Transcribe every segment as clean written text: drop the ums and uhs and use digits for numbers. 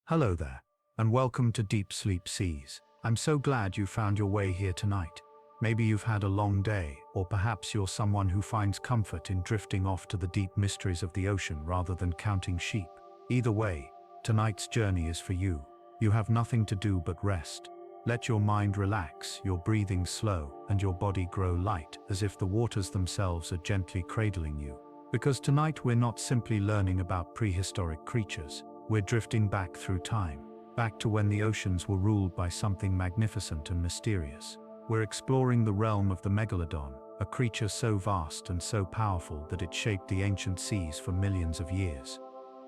Hello there, and welcome to Deep Sleep Seas. I'm so glad you found your way here tonight. Maybe you've had a long day, or perhaps you're someone who finds comfort in drifting off to the deep mysteries of the ocean rather than counting sheep. Either way, tonight's journey is for you. You have nothing to do but rest. Let your mind relax, your breathing slow, and your body grow light, as if the waters themselves are gently cradling you. Because tonight we're not simply learning about prehistoric creatures. We're drifting back through time, back to when the oceans were ruled by something magnificent and mysterious. We're exploring the realm of the Megalodon, a creature so vast and so powerful that it shaped the ancient seas for millions of years.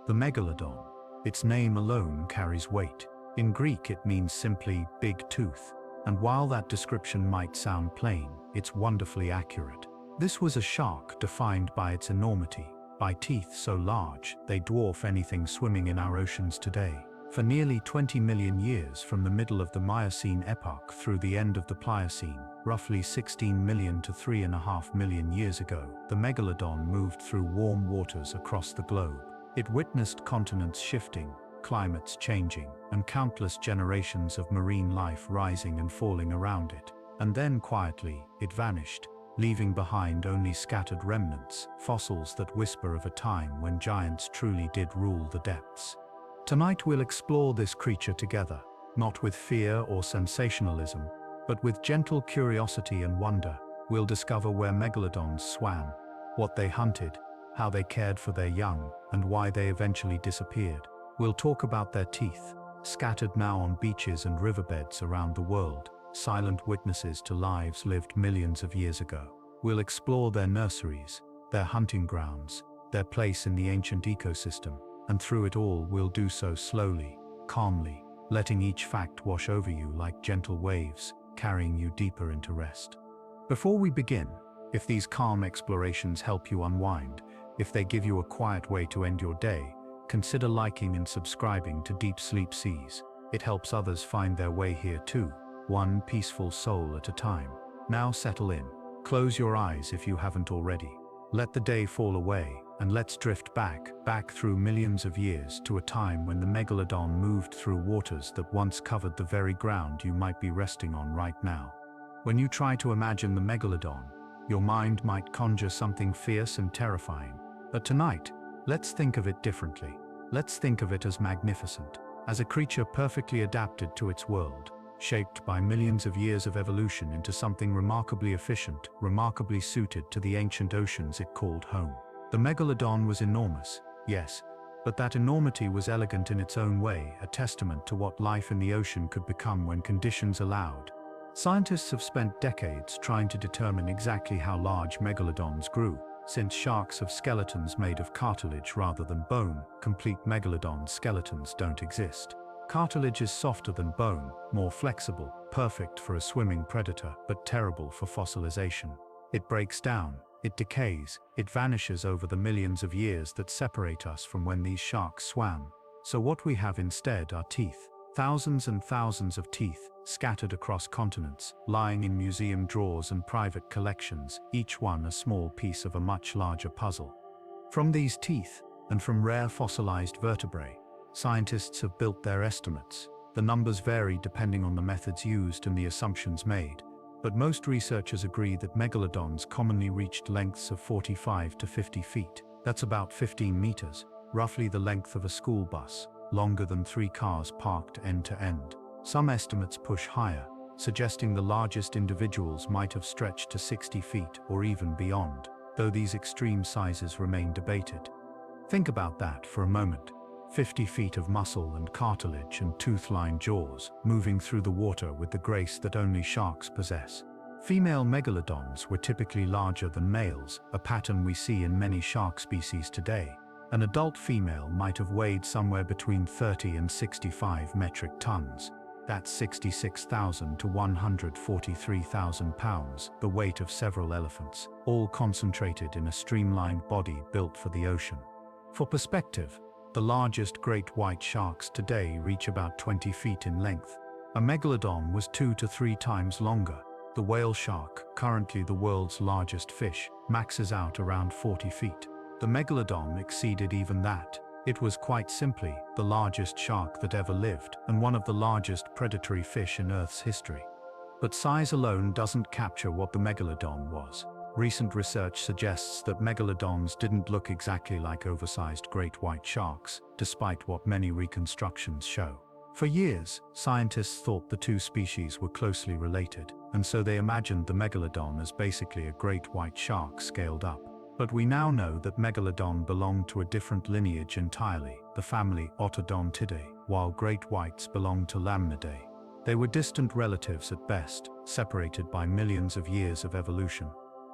The Megalodon, its name alone carries weight. In Greek it means simply big tooth, and while that description might sound plain, it's wonderfully accurate. This was a shark defined by its enormity, by teeth so large they dwarf anything swimming in our oceans today. For nearly 20 million years, from the middle of the Miocene epoch through the end of the Pliocene, roughly 16 million to 3.5 million years ago, the Megalodon moved through warm waters across the globe. It witnessed continents shifting, climates changing, and countless generations of marine life rising and falling around it. And then quietly, it vanished, leaving behind only scattered remnants, fossils that whisper of a time when giants truly did rule the depths. Tonight we'll explore this creature together, not with fear or sensationalism, but with gentle curiosity and wonder. We'll discover where megalodons swam, what they hunted, how they cared for their young, and why they eventually disappeared. We'll talk about their teeth, scattered now on beaches and riverbeds around the world, silent witnesses to lives lived millions of years ago. We'll explore their nurseries, their hunting grounds, their place in the ancient ecosystem, and through it all we'll do so slowly, calmly, letting each fact wash over you like gentle waves, carrying you deeper into rest. Before we begin, if these calm explorations help you unwind, if they give you a quiet way to end your day, consider liking and subscribing to Deep Sleep Seas. It helps others find their way here too, one peaceful soul at a time. Now settle in. Close your eyes if you haven't already. Let the day fall away, and let's drift back through millions of years to a time when the Megalodon moved through waters that once covered the very ground you might be resting on right now. When you try to imagine the Megalodon, your mind might conjure something fierce and terrifying. But tonight, let's think of it differently. Let's think of it as magnificent, as a creature perfectly adapted to its world, shaped by millions of years of evolution into something remarkably efficient, remarkably suited to the ancient oceans it called home. The Megalodon was enormous, yes, but that enormity was elegant in its own way, a testament to what life in the ocean could become when conditions allowed. Scientists have spent decades trying to determine exactly how large megalodons grew. Since sharks have skeletons made of cartilage rather than bone, complete megalodon skeletons don't exist. Cartilage is softer than bone, more flexible, perfect for a swimming predator, but terrible for fossilization. It breaks down, it decays, it vanishes over the millions of years that separate us from when these sharks swam. So what we have instead are teeth. Thousands and thousands of teeth, scattered across continents, lying in museum drawers and private collections, each one a small piece of a much larger puzzle. From these teeth, and from rare fossilized vertebrae, scientists have built their estimates. The numbers vary depending on the methods used and the assumptions made, but most researchers agree that megalodons commonly reached lengths of 45 to 50 feet. That's about 15 meters, roughly the length of a school bus, longer than 3 cars parked end to end. Some estimates push higher, suggesting the largest individuals might have stretched to 60 feet or even beyond, though these extreme sizes remain debated. Think about that for a moment. 50 feet of muscle and cartilage and tooth-lined jaws, moving through the water with the grace that only sharks possess. Female megalodons were typically larger than males, a pattern we see in many shark species today. An adult female might have weighed somewhere between 30 and 65 metric tons. That's 66,000 to 143,000 pounds, the weight of several elephants, all concentrated in a streamlined body built for the ocean. For perspective, the largest great white sharks today reach about 20 feet in length. A megalodon was 2 to 3 times longer. The whale shark, currently the world's largest fish, maxes out around 40 feet. The megalodon exceeded even that. It was quite simply the largest shark that ever lived and one of the largest predatory fish in Earth's history. But size alone doesn't capture what the Megalodon was. Recent research suggests that Megalodons didn't look exactly like oversized great white sharks, despite what many reconstructions show. For years, scientists thought the two species were closely related, and so they imagined the Megalodon as basically a great white shark scaled up. But we now know that Megalodon belonged to a different lineage entirely, the family Ottodontidae, while great whites belonged to Lamnidae. They were distant relatives at best, separated by millions of years of evolution.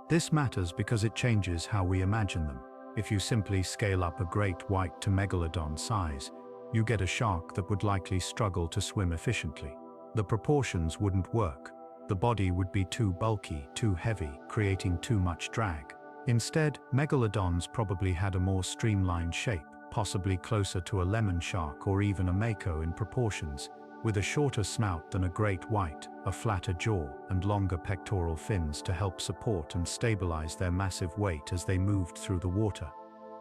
This matters because it changes how we imagine them. If you simply scale up a great white to Megalodon size, you get a shark that would likely struggle to swim efficiently. The proportions wouldn't work. The body would be too bulky, too heavy, creating too much drag. Instead, Megalodons probably had a more streamlined shape, possibly closer to a lemon shark or even a mako in proportions, with a shorter snout than a great white, a flatter jaw, and longer pectoral fins to help support and stabilize their massive weight as they moved through the water.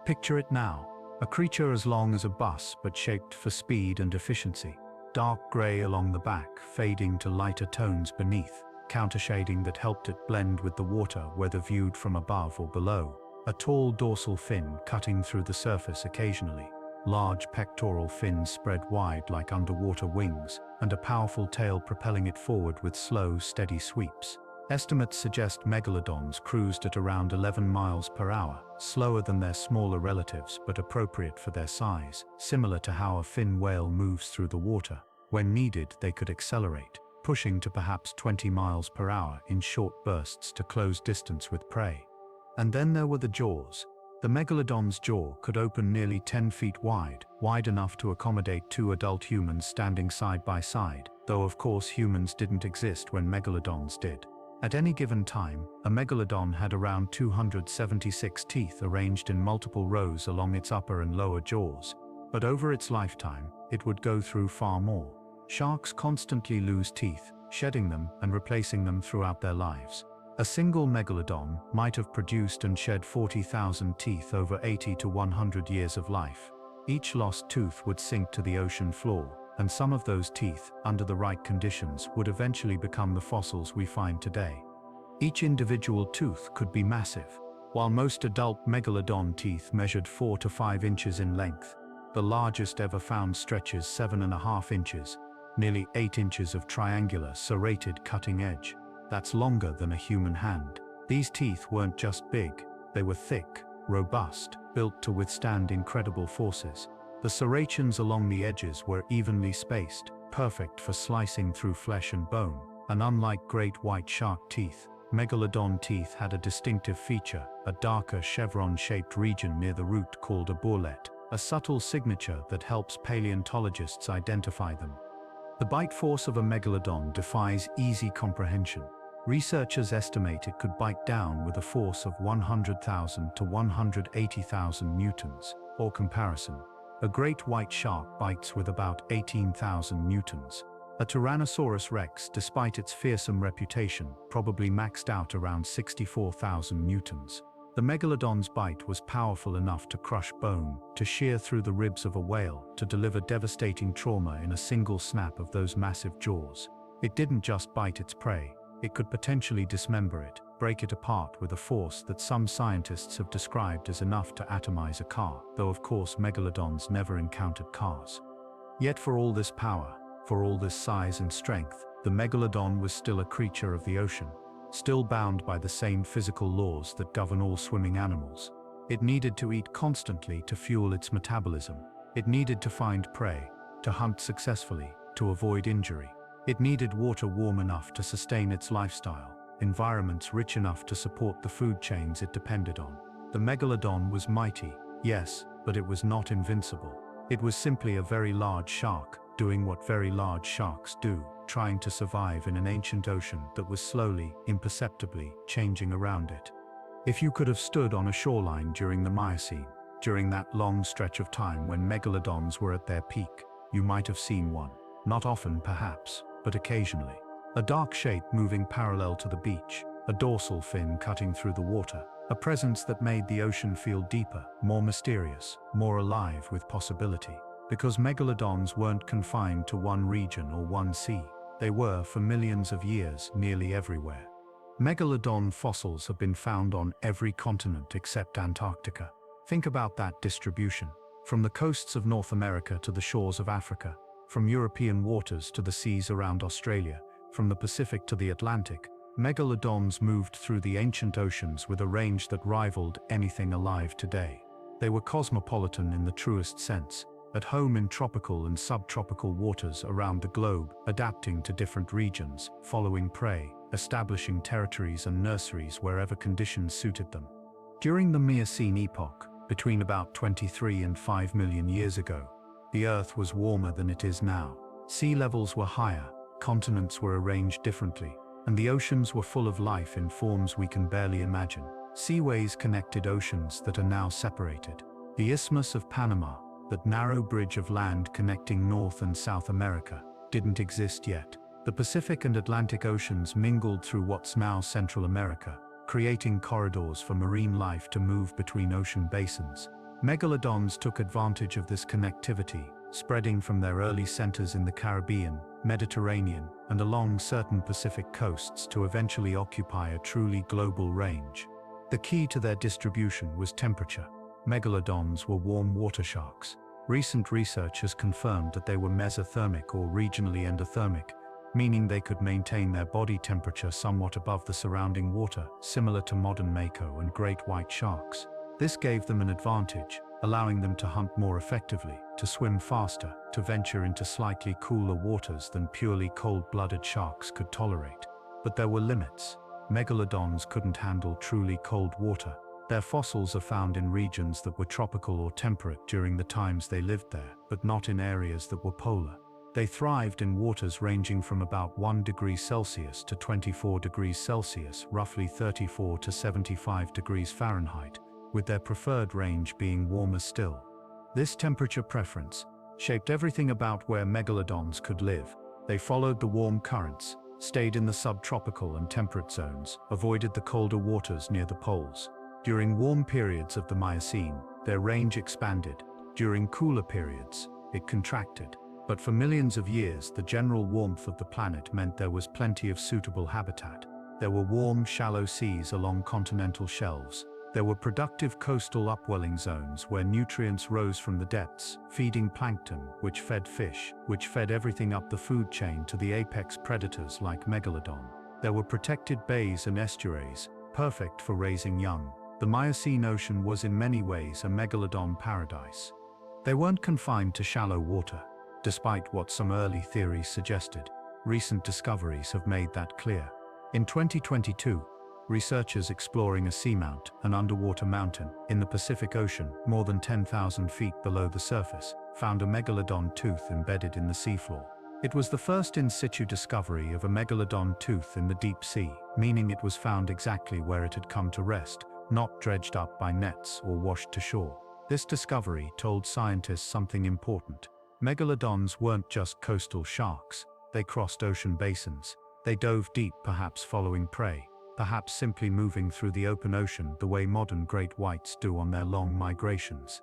Picture it now, a creature as long as a bus but shaped for speed and efficiency. Dark gray along the back, fading to lighter tones beneath, countershading that helped it blend with the water whether viewed from above or below. A tall dorsal fin cutting through the surface occasionally. Large pectoral fins spread wide like underwater wings, and a powerful tail propelling it forward with slow, steady sweeps. Estimates suggest Megalodons cruised at around 11 miles per hour, slower than their smaller relatives but appropriate for their size, similar to how a fin whale moves through the water. When needed, they could accelerate, pushing to perhaps 20 miles per hour in short bursts to close distance with prey. And then there were the jaws. The Megalodon's jaw could open nearly 10 feet wide enough to accommodate two adult humans standing side by side, though of course humans didn't exist when Megalodons did. At any given time, a Megalodon had around 276 teeth arranged in multiple rows along its upper and lower jaws, but over its lifetime, it would go through far more. Sharks constantly lose teeth, shedding them and replacing them throughout their lives. A single Megalodon might have produced and shed 40,000 teeth over 80 to 100 years of life. Each lost tooth would sink to the ocean floor, and some of those teeth, under the right conditions, would eventually become the fossils we find today. Each individual tooth could be massive. While most adult Megalodon teeth measured 4 to 5 inches in length, the largest ever found stretches 7.5 inches, nearly 8 inches of triangular, serrated cutting edge. That's longer than a human hand. These teeth weren't just big, they were thick, robust, built to withstand incredible forces. The serrations along the edges were evenly spaced, perfect for slicing through flesh and bone. And unlike great white shark teeth, Megalodon teeth had a distinctive feature, a darker chevron-shaped region near the root called a bourlette, a subtle signature that helps paleontologists identify them. The bite force of a Megalodon defies easy comprehension. Researchers estimate it could bite down with a force of 100,000 to 180,000 newtons. For comparison, a great white shark bites with about 18,000 newtons. A Tyrannosaurus rex, despite its fearsome reputation, probably maxed out around 64,000 newtons. The Megalodon's bite was powerful enough to crush bone, to shear through the ribs of a whale, to deliver devastating trauma in a single snap of those massive jaws. It didn't just bite its prey. It could potentially dismember it, break it apart with a force that some scientists have described as enough to atomize a car, though of course Megalodons never encountered cars. Yet for all this power, for all this size and strength, the Megalodon was still a creature of the ocean, still bound by the same physical laws that govern all swimming animals. It needed to eat constantly to fuel its metabolism. It needed to find prey, to hunt successfully, to avoid injury. It needed water warm enough to sustain its lifestyle, environments rich enough to support the food chains it depended on. The Megalodon was mighty, yes, but it was not invincible. It was simply a very large shark, doing what very large sharks do, trying to survive in an ancient ocean that was slowly, imperceptibly, changing around it. If you could have stood on a shoreline during the Miocene, during that long stretch of time when Megalodons were at their peak, you might have seen one. Not often, perhaps, but occasionally. A dark shape moving parallel to the beach, a dorsal fin cutting through the water, a presence that made the ocean feel deeper, more mysterious, more alive with possibility. Because megalodons weren't confined to one region or one sea, they were, for millions of years, nearly everywhere. Megalodon fossils have been found on every continent except Antarctica. Think about that distribution. From the coasts of North America to the shores of Africa, from European waters to the seas around Australia, from the Pacific to the Atlantic, megalodons moved through the ancient oceans with a range that rivaled anything alive today. They were cosmopolitan in the truest sense, at home in tropical and subtropical waters around the globe, adapting to different regions, following prey, establishing territories and nurseries wherever conditions suited them. During the Miocene epoch, between about 23 and 5 million years ago, the Earth was warmer than it is now. Sea levels were higher, continents were arranged differently, and the oceans were full of life in forms we can barely imagine. Seaways connected oceans that are now separated. The Isthmus of Panama, that narrow bridge of land connecting North and South America, didn't exist yet. The Pacific and Atlantic Oceans mingled through what's now Central America, creating corridors for marine life to move between ocean basins. Megalodons took advantage of this connectivity, spreading from their early centers in the Caribbean, Mediterranean, and along certain Pacific coasts to eventually occupy a truly global range. The key to their distribution was temperature. Megalodons were warm water sharks. Recent research has confirmed that they were mesothermic or regionally endothermic, meaning they could maintain their body temperature somewhat above the surrounding water, similar to modern mako and great white sharks. This gave them an advantage, allowing them to hunt more effectively, to swim faster, to venture into slightly cooler waters than purely cold-blooded sharks could tolerate. But there were limits. Megalodons couldn't handle truly cold water. Their fossils are found in regions that were tropical or temperate during the times they lived there, but not in areas that were polar. They thrived in waters ranging from about 1 degree Celsius to 24 degrees Celsius, roughly 34 to 75 degrees Fahrenheit, with their preferred range being warmer still. This temperature preference shaped everything about where megalodons could live. They followed the warm currents, stayed in the subtropical and temperate zones, avoided the colder waters near the poles. During warm periods of the Miocene, their range expanded. During cooler periods, it contracted. But for millions of years, the general warmth of the planet meant there was plenty of suitable habitat. There were warm, shallow seas along continental shelves. There were productive coastal upwelling zones where nutrients rose from the depths, feeding plankton, which fed fish, which fed everything up the food chain to the apex predators like megalodon. There were protected bays and estuaries, perfect for raising young. The Miocene Ocean was in many ways a megalodon paradise. They weren't confined to shallow water. Despite what some early theories suggested, recent discoveries have made that clear. In 2022, researchers exploring a seamount, an underwater mountain, in the Pacific Ocean, more than 10,000 feet below the surface, found a megalodon tooth embedded in the seafloor. It was the first in situ discovery of a megalodon tooth in the deep sea, meaning it was found exactly where it had come to rest, not dredged up by nets or washed to shore. This discovery told scientists something important. Megalodons weren't just coastal sharks. They crossed ocean basins. They dove deep, perhaps following prey, perhaps simply moving through the open ocean the way modern great whites do on their long migrations.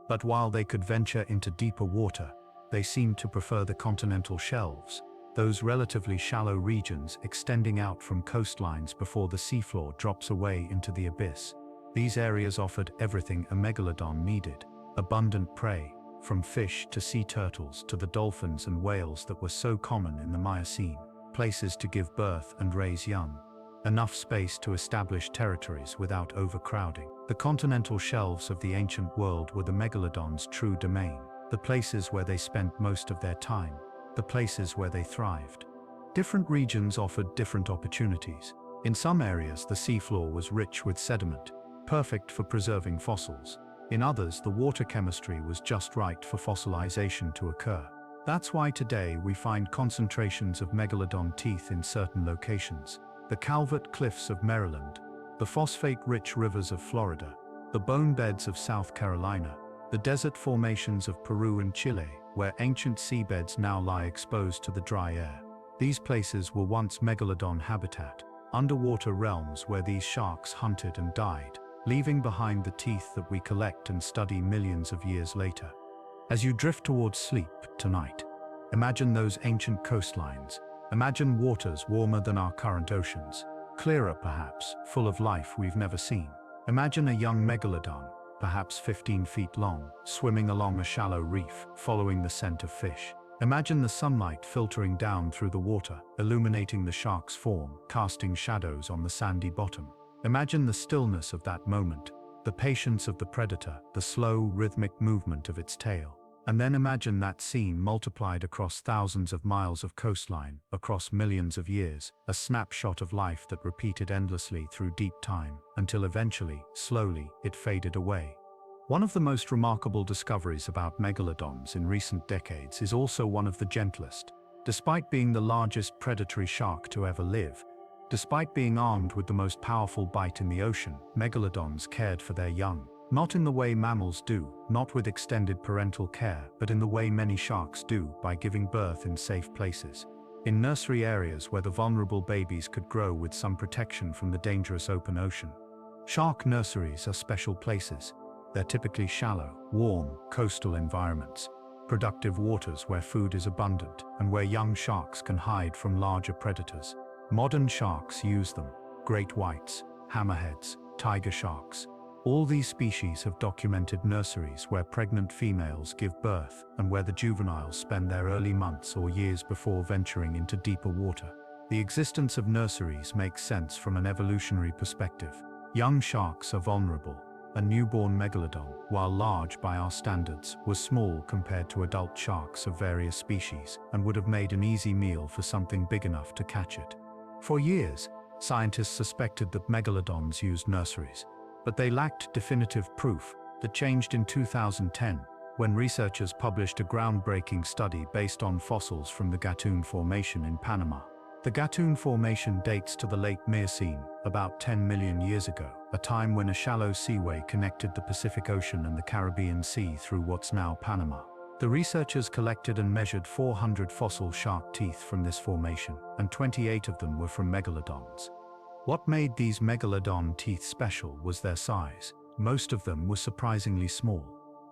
But while they could venture into deeper water, they seemed to prefer the continental shelves, those relatively shallow regions extending out from coastlines before the seafloor drops away into the abyss. These areas offered everything a megalodon needed: abundant prey, from fish to sea turtles to the dolphins and whales that were so common in the Miocene, places to give birth and raise young, enough space to establish territories without overcrowding. The continental shelves of the ancient world were the megalodons' true domain, the places where they spent most of their time, the places where they thrived. Different regions offered different opportunities. In some areas, the seafloor was rich with sediment, perfect for preserving fossils. In others, the water chemistry was just right for fossilization to occur. That's why today we find concentrations of megalodon teeth in certain locations. The Calvert Cliffs of Maryland, the phosphate-rich rivers of Florida, the bone beds of South Carolina, the desert formations of Peru and Chile, where ancient seabeds now lie exposed to the dry air. These places were once megalodon habitat, underwater realms where these sharks hunted and died, leaving behind the teeth that we collect and study millions of years later. As you drift towards sleep tonight, imagine those ancient coastlines. Imagine waters warmer than our current oceans, clearer perhaps, full of life we've never seen. Imagine a young megalodon, perhaps 15 feet long, swimming along a shallow reef, following the scent of fish. Imagine the sunlight filtering down through the water, illuminating the shark's form, casting shadows on the sandy bottom. Imagine the stillness of that moment, the patience of the predator, the slow, rhythmic movement of its tail. And then imagine that scene multiplied across thousands of miles of coastline, across millions of years, a snapshot of life that repeated endlessly through deep time, until eventually, slowly, it faded away. One of the most remarkable discoveries about megalodons in recent decades is also one of the gentlest. Despite being the largest predatory shark to ever live, despite being armed with the most powerful bite in the ocean, megalodons cared for their young. Not in the way mammals do, not with extended parental care, but in the way many sharks do, by giving birth in safe places. In nursery areas where the vulnerable babies could grow with some protection from the dangerous open ocean. Shark nurseries are special places. They're typically shallow, warm, coastal environments, productive waters where food is abundant, and where young sharks can hide from larger predators. Modern sharks use them: great whites, hammerheads, tiger sharks. All these species have documented nurseries where pregnant females give birth and where the juveniles spend their early months or years before venturing into deeper water. The existence of nurseries makes sense from an evolutionary perspective. Young sharks are vulnerable. A newborn megalodon, while large by our standards, was small compared to adult sharks of various species and would have made an easy meal for something big enough to catch it. For years, scientists suspected that megalodons used nurseries, but they lacked definitive proof. That changed in 2010, when researchers published a groundbreaking study based on fossils from the Gatun Formation in Panama. The Gatun Formation dates to the late Miocene, about 10 million years ago, a time when a shallow seaway connected the Pacific Ocean and the Caribbean Sea through what's now Panama. The researchers collected and measured 400 fossil shark teeth from this formation, and 28 of them were from megalodons. What made these megalodon teeth special was their size. Most of them were surprisingly small.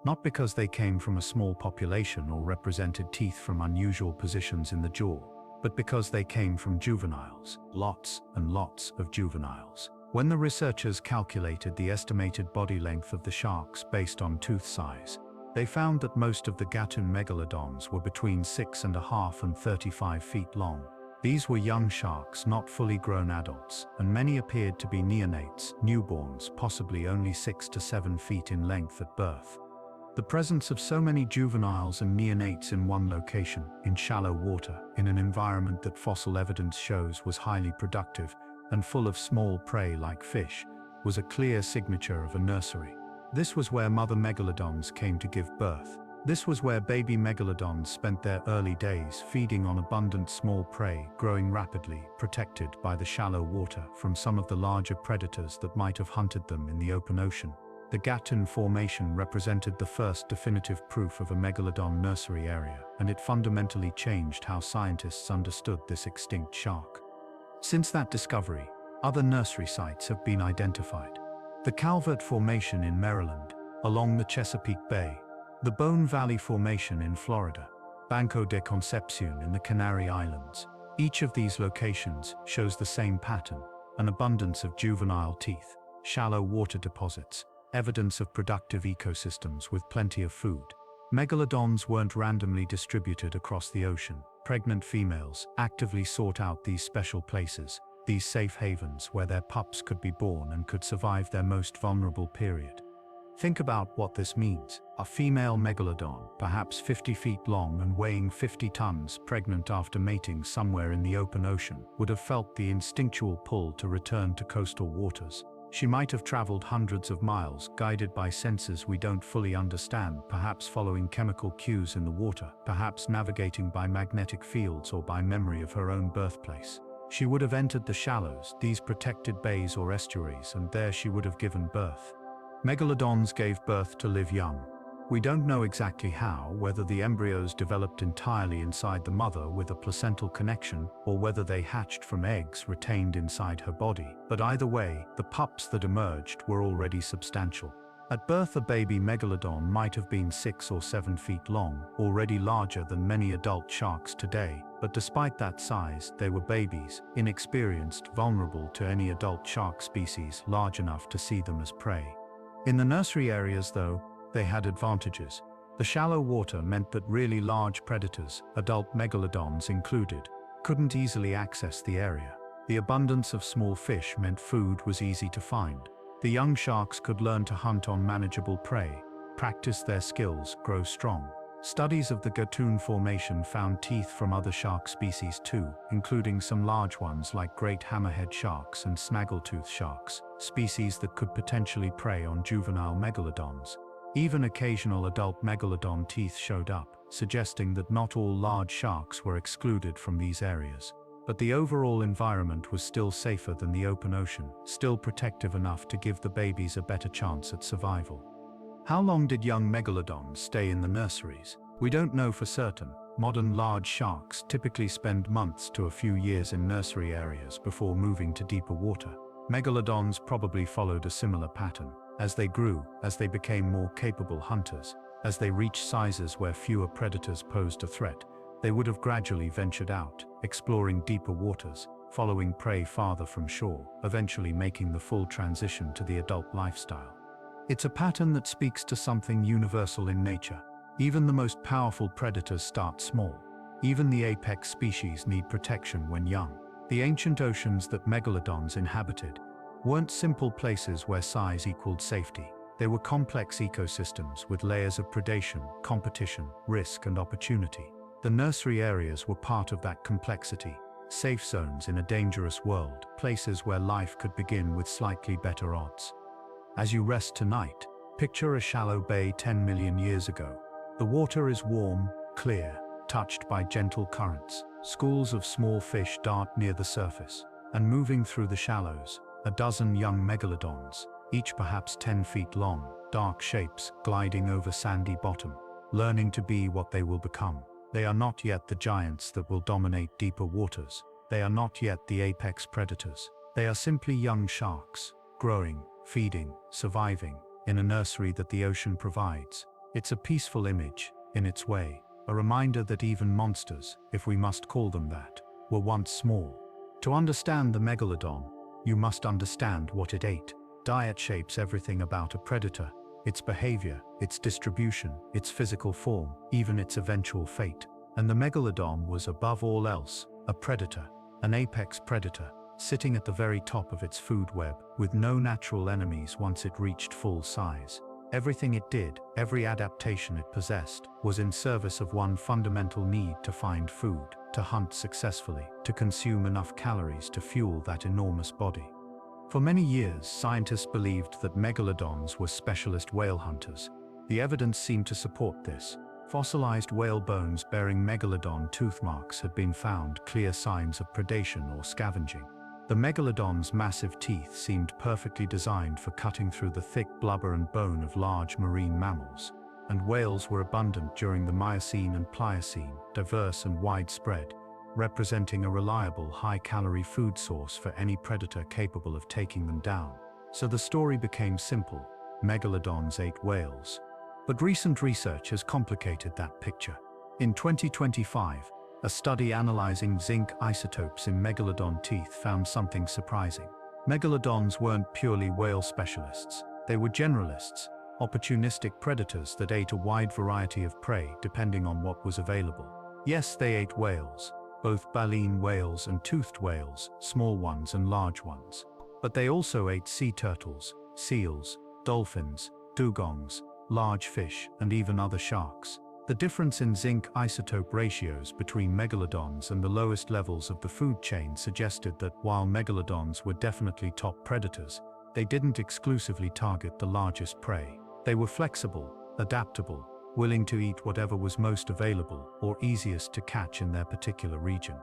Not because they came from a small population or represented teeth from unusual positions in the jaw, but because they came from juveniles, lots and lots of juveniles. When the researchers calculated the estimated body length of the sharks based on tooth size, they found that most of the Gatun megalodons were between 6.5 and 35 feet long. These were young sharks, not fully grown adults, and many appeared to be neonates, newborns, possibly only 6 to 7 feet in length at birth. The presence of so many juveniles and neonates in one location, in shallow water, in an environment that fossil evidence shows was highly productive and full of small prey like fish, was a clear signature of a nursery. This was where mother megalodons came to give birth. This was where baby megalodons spent their early days, feeding on abundant small prey, growing rapidly, protected by the shallow water from some of the larger predators that might have hunted them in the open ocean. The Gatun Formation represented the first definitive proof of a megalodon nursery area, and it fundamentally changed how scientists understood this extinct shark. Since that discovery, other nursery sites have been identified. The Calvert Formation in Maryland, along the Chesapeake Bay, the Bone Valley Formation in Florida, Banco de Concepcion in the Canary Islands. Each of these locations shows the same pattern: an abundance of juvenile teeth, shallow water deposits, evidence of productive ecosystems with plenty of food. Megalodons weren't randomly distributed across the ocean. Pregnant females actively sought out these special places, these safe havens where their pups could be born and could survive their most vulnerable period. Think about what this means. A female megalodon, perhaps 50 feet long and weighing 50 tons, pregnant after mating somewhere in the open ocean, would have felt the instinctual pull to return to coastal waters. She might have traveled hundreds of miles, guided by senses we don't fully understand, perhaps following chemical cues in the water, perhaps navigating by magnetic fields or by memory of her own birthplace. She would have entered the shallows, these protected bays or estuaries, and there she would have given birth. Megalodons gave birth to live young. We don't know exactly how, whether the embryos developed entirely inside the mother with a placental connection, or whether they hatched from eggs retained inside her body, but either way, the pups that emerged were already substantial. At birth, a baby Megalodon might have been 6 or 7 feet long, already larger than many adult sharks today, but despite that size, they were babies, inexperienced, vulnerable to any adult shark species large enough to see them as prey. In the nursery areas, though, they had advantages. The shallow water meant that really large predators, adult megalodons included, couldn't easily access the area. The abundance of small fish meant food was easy to find. The young sharks could learn to hunt on manageable prey, practice their skills, grow strong. Studies of the Gatun Formation found teeth from other shark species too, including some large ones like great hammerhead sharks and snaggletooth sharks, species that could potentially prey on juvenile megalodons. Even occasional adult megalodon teeth showed up, suggesting that not all large sharks were excluded from these areas. But the overall environment was still safer than the open ocean, still protective enough to give the babies a better chance at survival. How long did young megalodons stay in the nurseries? We don't know for certain. Modern large sharks typically spend months to a few years in nursery areas before moving to deeper water. Megalodons probably followed a similar pattern. As they grew, as they became more capable hunters, as they reached sizes where fewer predators posed a threat, they would have gradually ventured out, exploring deeper waters, following prey farther from shore, eventually making the full transition to the adult lifestyle. It's a pattern that speaks to something universal in nature. Even the most powerful predators start small. Even the apex species need protection when young. The ancient oceans that megalodons inhabited weren't simple places where size equaled safety. They were complex ecosystems with layers of predation, competition, risk, and opportunity. The nursery areas were part of that complexity, safe zones in a dangerous world, places where life could begin with slightly better odds. As you rest tonight, picture a shallow bay 10 million years ago. The water is warm, clear, touched by gentle currents. Schools of small fish dart near the surface, and moving through the shallows, a dozen young megalodons, each perhaps 10 feet long, dark shapes gliding over sandy bottom, learning to be what they will become. They are not yet the giants that will dominate deeper waters. They are not yet the apex predators. They are simply young sharks, growing, feeding, surviving, in a nursery that the ocean provides. It's a peaceful image, in its way, a reminder that even monsters, if we must call them that, were once small. To understand the megalodon, you must understand what it ate. Diet shapes everything about a predator: its behavior, its distribution, its physical form, even its eventual fate. And the megalodon was, above all else, a predator, an apex predator, sitting at the very top of its food web, with no natural enemies once it reached full size. Everything it did, every adaptation it possessed, was in service of one fundamental need: to find food, to hunt successfully, to consume enough calories to fuel that enormous body. For many years, scientists believed that megalodons were specialist whale hunters. The evidence seemed to support this. Fossilized whale bones bearing megalodon tooth marks had been found, clear signs of predation or scavenging. The megalodon's massive teeth seemed perfectly designed for cutting through the thick blubber and bone of large marine mammals. And whales were abundant during the Miocene and Pliocene, diverse and widespread, representing a reliable, high-calorie food source for any predator capable of taking them down. So the story became simple: megalodons ate whales. But recent research has complicated that picture. In 2025, a study analyzing zinc isotopes in megalodon teeth found something surprising. Megalodons weren't purely whale specialists. They were generalists, opportunistic predators that ate a wide variety of prey depending on what was available. Yes, they ate whales, both baleen whales and toothed whales, small ones and large ones. But they also ate sea turtles, seals, dolphins, dugongs, large fish, and even other sharks. The difference in zinc isotope ratios between megalodons and the lowest levels of the food chain suggested that while megalodons were definitely top predators, they didn't exclusively target the largest prey. They were flexible, adaptable, willing to eat whatever was most available or easiest to catch in their particular region.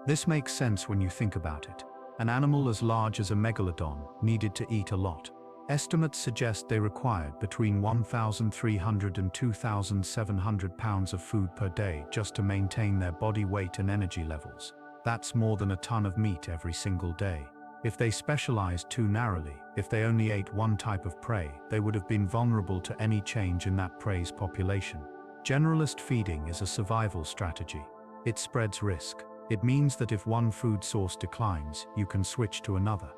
This makes sense when you think about it. An animal as large as a megalodon needed to eat a lot. Estimates suggest they required between 1,300 and 2,700 pounds of food per day just to maintain their body weight and energy levels. That's more than a ton of meat every single day. If they specialized too narrowly, if they only ate one type of prey, they would have been vulnerable to any change in that prey's population. Generalist feeding is a survival strategy. It spreads risk. It means that if one food source declines, you can switch to another.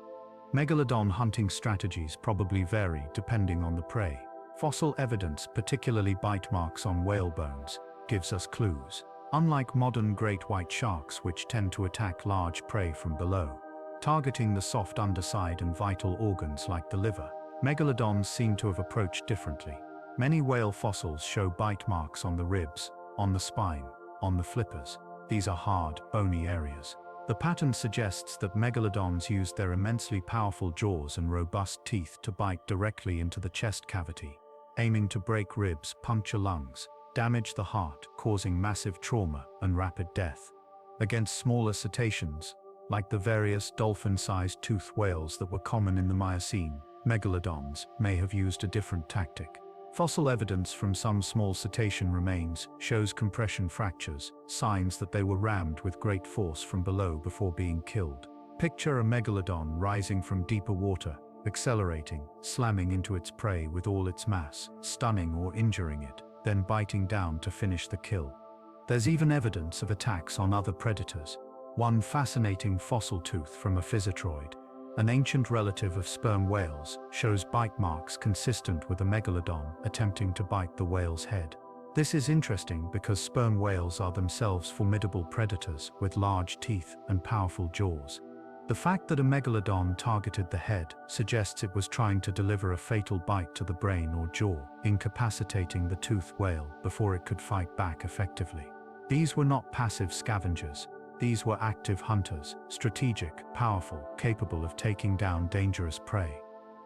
Megalodon hunting strategies probably vary depending on the prey. Fossil evidence, particularly bite marks on whale bones, gives us clues. Unlike modern great white sharks, which tend to attack large prey from below, targeting the soft underside and vital organs like the liver, megalodons seem to have approached differently. Many whale fossils show bite marks on the ribs, on the spine, on the flippers. These are hard, bony areas. The pattern suggests that megalodons used their immensely powerful jaws and robust teeth to bite directly into the chest cavity, aiming to break ribs, puncture lungs, damage the heart, causing massive trauma and rapid death. Against smaller cetaceans, like the various dolphin-sized toothed whales that were common in the Miocene, megalodons may have used a different tactic. Fossil evidence from some small cetacean remains shows compression fractures, signs that they were rammed with great force from below before being killed. Picture a megalodon rising from deeper water, accelerating, slamming into its prey with all its mass, stunning or injuring it, then biting down to finish the kill. There's even evidence of attacks on other predators. One fascinating fossil tooth from a physeteroid, an ancient relative of sperm whales, shows bite marks consistent with a megalodon attempting to bite the whale's head. This is interesting because sperm whales are themselves formidable predators with large teeth and powerful jaws. The fact that a megalodon targeted the head suggests it was trying to deliver a fatal bite to the brain or jaw, incapacitating the toothed whale before it could fight back effectively. These were not passive scavengers. These were active hunters, strategic, powerful, capable of taking down dangerous prey.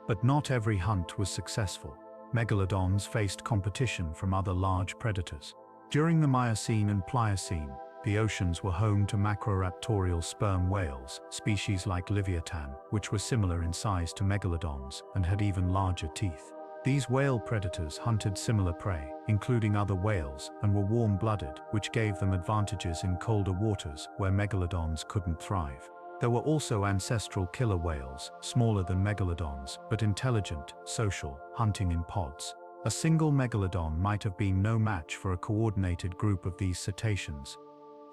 But not every hunt was successful. Megalodons faced competition from other large predators. During the Miocene and Pliocene, the oceans were home to macroraptorial sperm whales, species like Leviathan, which were similar in size to megalodons and had even larger teeth. These whale predators hunted similar prey, including other whales, and were warm-blooded, which gave them advantages in colder waters where megalodons couldn't thrive. There were also ancestral killer whales, smaller than megalodons, but intelligent, social, hunting in pods. A single megalodon might have been no match for a coordinated group of these cetaceans.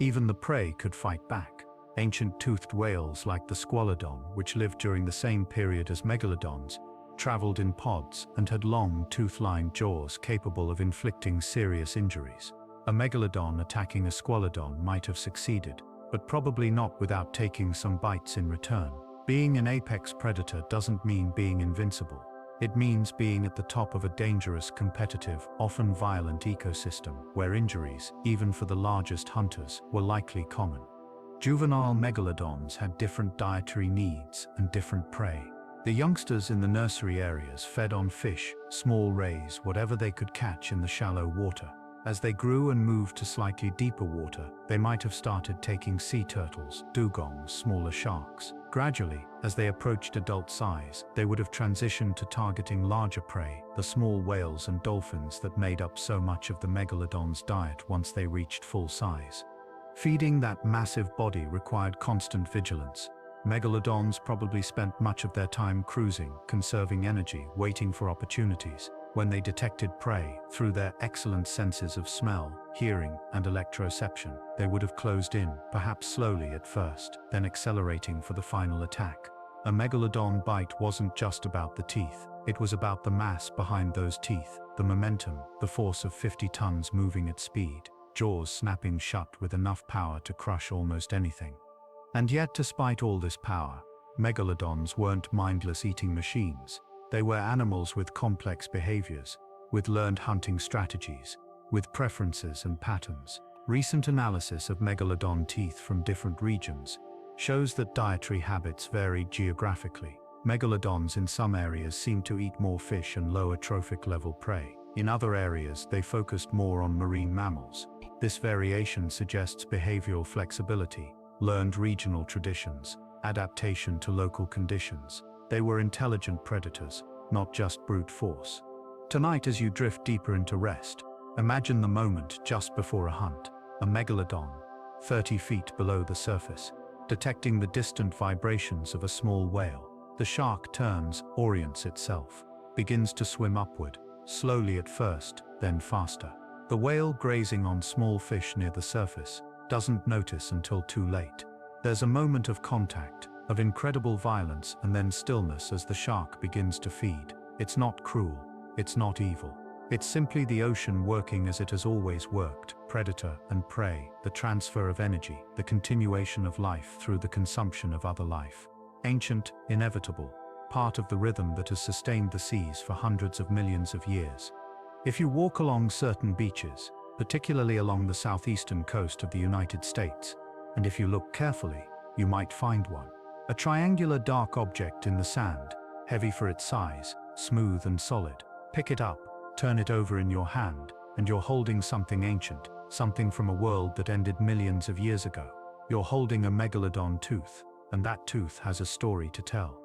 Even the prey could fight back. Ancient toothed whales like the squalodon, which lived during the same period as megalodons, traveled in pods and had long, tooth-lined jaws capable of inflicting serious injuries. A megalodon attacking a squalodon might have succeeded, but probably not without taking some bites in return. Being an apex predator doesn't mean being invincible. It means being at the top of a dangerous, competitive, often violent ecosystem, where injuries, even for the largest hunters, were likely common. Juvenile megalodons had different dietary needs and different prey. The youngsters in the nursery areas fed on fish, small rays, whatever they could catch in the shallow water. As they grew and moved to slightly deeper water, they might have started taking sea turtles, dugongs, smaller sharks. Gradually, as they approached adult size, they would have transitioned to targeting larger prey, the small whales and dolphins that made up so much of the megalodon's diet once they reached full size. Feeding that massive body required constant vigilance. Megalodons probably spent much of their time cruising, conserving energy, waiting for opportunities. When they detected prey, through their excellent senses of smell, hearing, and electroception, they would have closed in, perhaps slowly at first, then accelerating for the final attack. A megalodon bite wasn't just about the teeth. It was about the mass behind those teeth, the momentum, the force of 50 tons moving at speed, jaws snapping shut with enough power to crush almost anything. And yet, despite all this power, megalodons weren't mindless eating machines. They were animals with complex behaviors, with learned hunting strategies, with preferences and patterns. Recent analysis of megalodon teeth from different regions shows that dietary habits varied geographically. Megalodons in some areas seemed to eat more fish and lower trophic level prey. In other areas, they focused more on marine mammals. This variation suggests behavioral flexibility, learned regional traditions, adaptation to local conditions. They were intelligent predators, not just brute force. Tonight, as you drift deeper into rest, imagine the moment just before a hunt, a megalodon, 30 feet below the surface, detecting the distant vibrations of a small whale. The shark turns, orients itself, begins to swim upward, slowly at first, then faster. The whale, grazing on small fish near the surface, doesn't notice until too late. There's a moment of contact, of incredible violence, and then stillness as the shark begins to feed. It's not cruel, it's not evil. It's simply the ocean working as it has always worked, predator and prey, the transfer of energy, the continuation of life through the consumption of other life. Ancient, inevitable, part of the rhythm that has sustained the seas for hundreds of millions of years. If you walk along certain beaches, particularly along the southeastern coast of the United States, and if you look carefully, you might find one. A triangular dark object in the sand, heavy for its size, smooth and solid. Pick it up, turn it over in your hand, and you're holding something ancient, something from a world that ended millions of years ago. You're holding a megalodon tooth, and that tooth has a story to tell.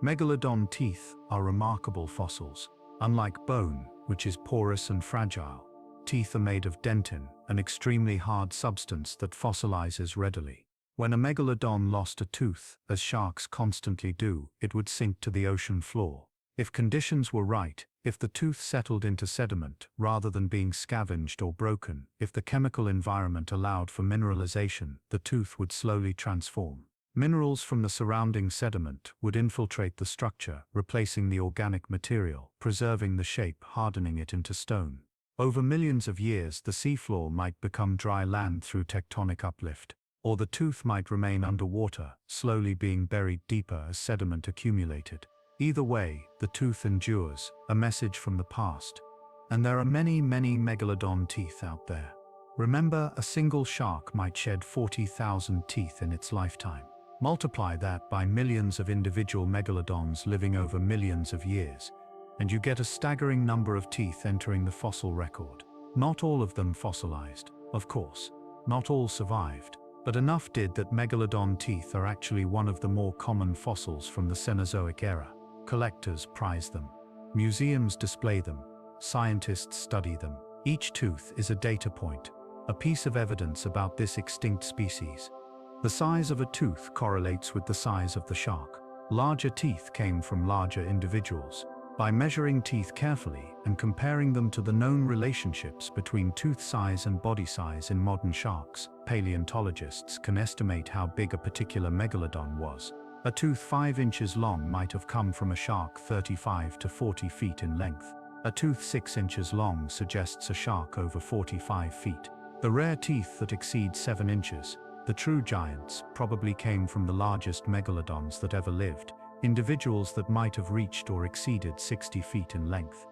Megalodon teeth are remarkable fossils. Unlike bone, which is porous and fragile, teeth are made of dentin, an extremely hard substance that fossilizes readily. When a megalodon lost a tooth, as sharks constantly do, it would sink to the ocean floor. If conditions were right, if the tooth settled into sediment rather than being scavenged or broken, if the chemical environment allowed for mineralization, the tooth would slowly transform. Minerals from the surrounding sediment would infiltrate the structure, replacing the organic material, preserving the shape, hardening it into stone. Over millions of years, the seafloor might become dry land through tectonic uplift, or the tooth might remain underwater, slowly being buried deeper as sediment accumulated. Either way, the tooth endures, a message from the past. And there are many, many megalodon teeth out there. Remember, a single shark might shed 40,000 teeth in its lifetime. Multiply that by millions of individual megalodons living over millions of years, and you get a staggering number of teeth entering the fossil record. Not all of them fossilized, of course. Not all survived, but enough did that megalodon teeth are actually one of the more common fossils from the Cenozoic era. Collectors prize them. Museums display them. Scientists study them. Each tooth is a data point, a piece of evidence about this extinct species. The size of a tooth correlates with the size of the shark. Larger teeth came from larger individuals. By measuring teeth carefully and comparing them to the known relationships between tooth size and body size in modern sharks, paleontologists can estimate how big a particular megalodon was. A tooth 5 inches long might have come from a shark 35 to 40 feet in length. A tooth 6 inches long suggests a shark over 45 feet. The rare teeth that exceed 7 inches, the true giants, probably came from the largest megalodons that ever lived, individuals that might have reached or exceeded 60 feet in length.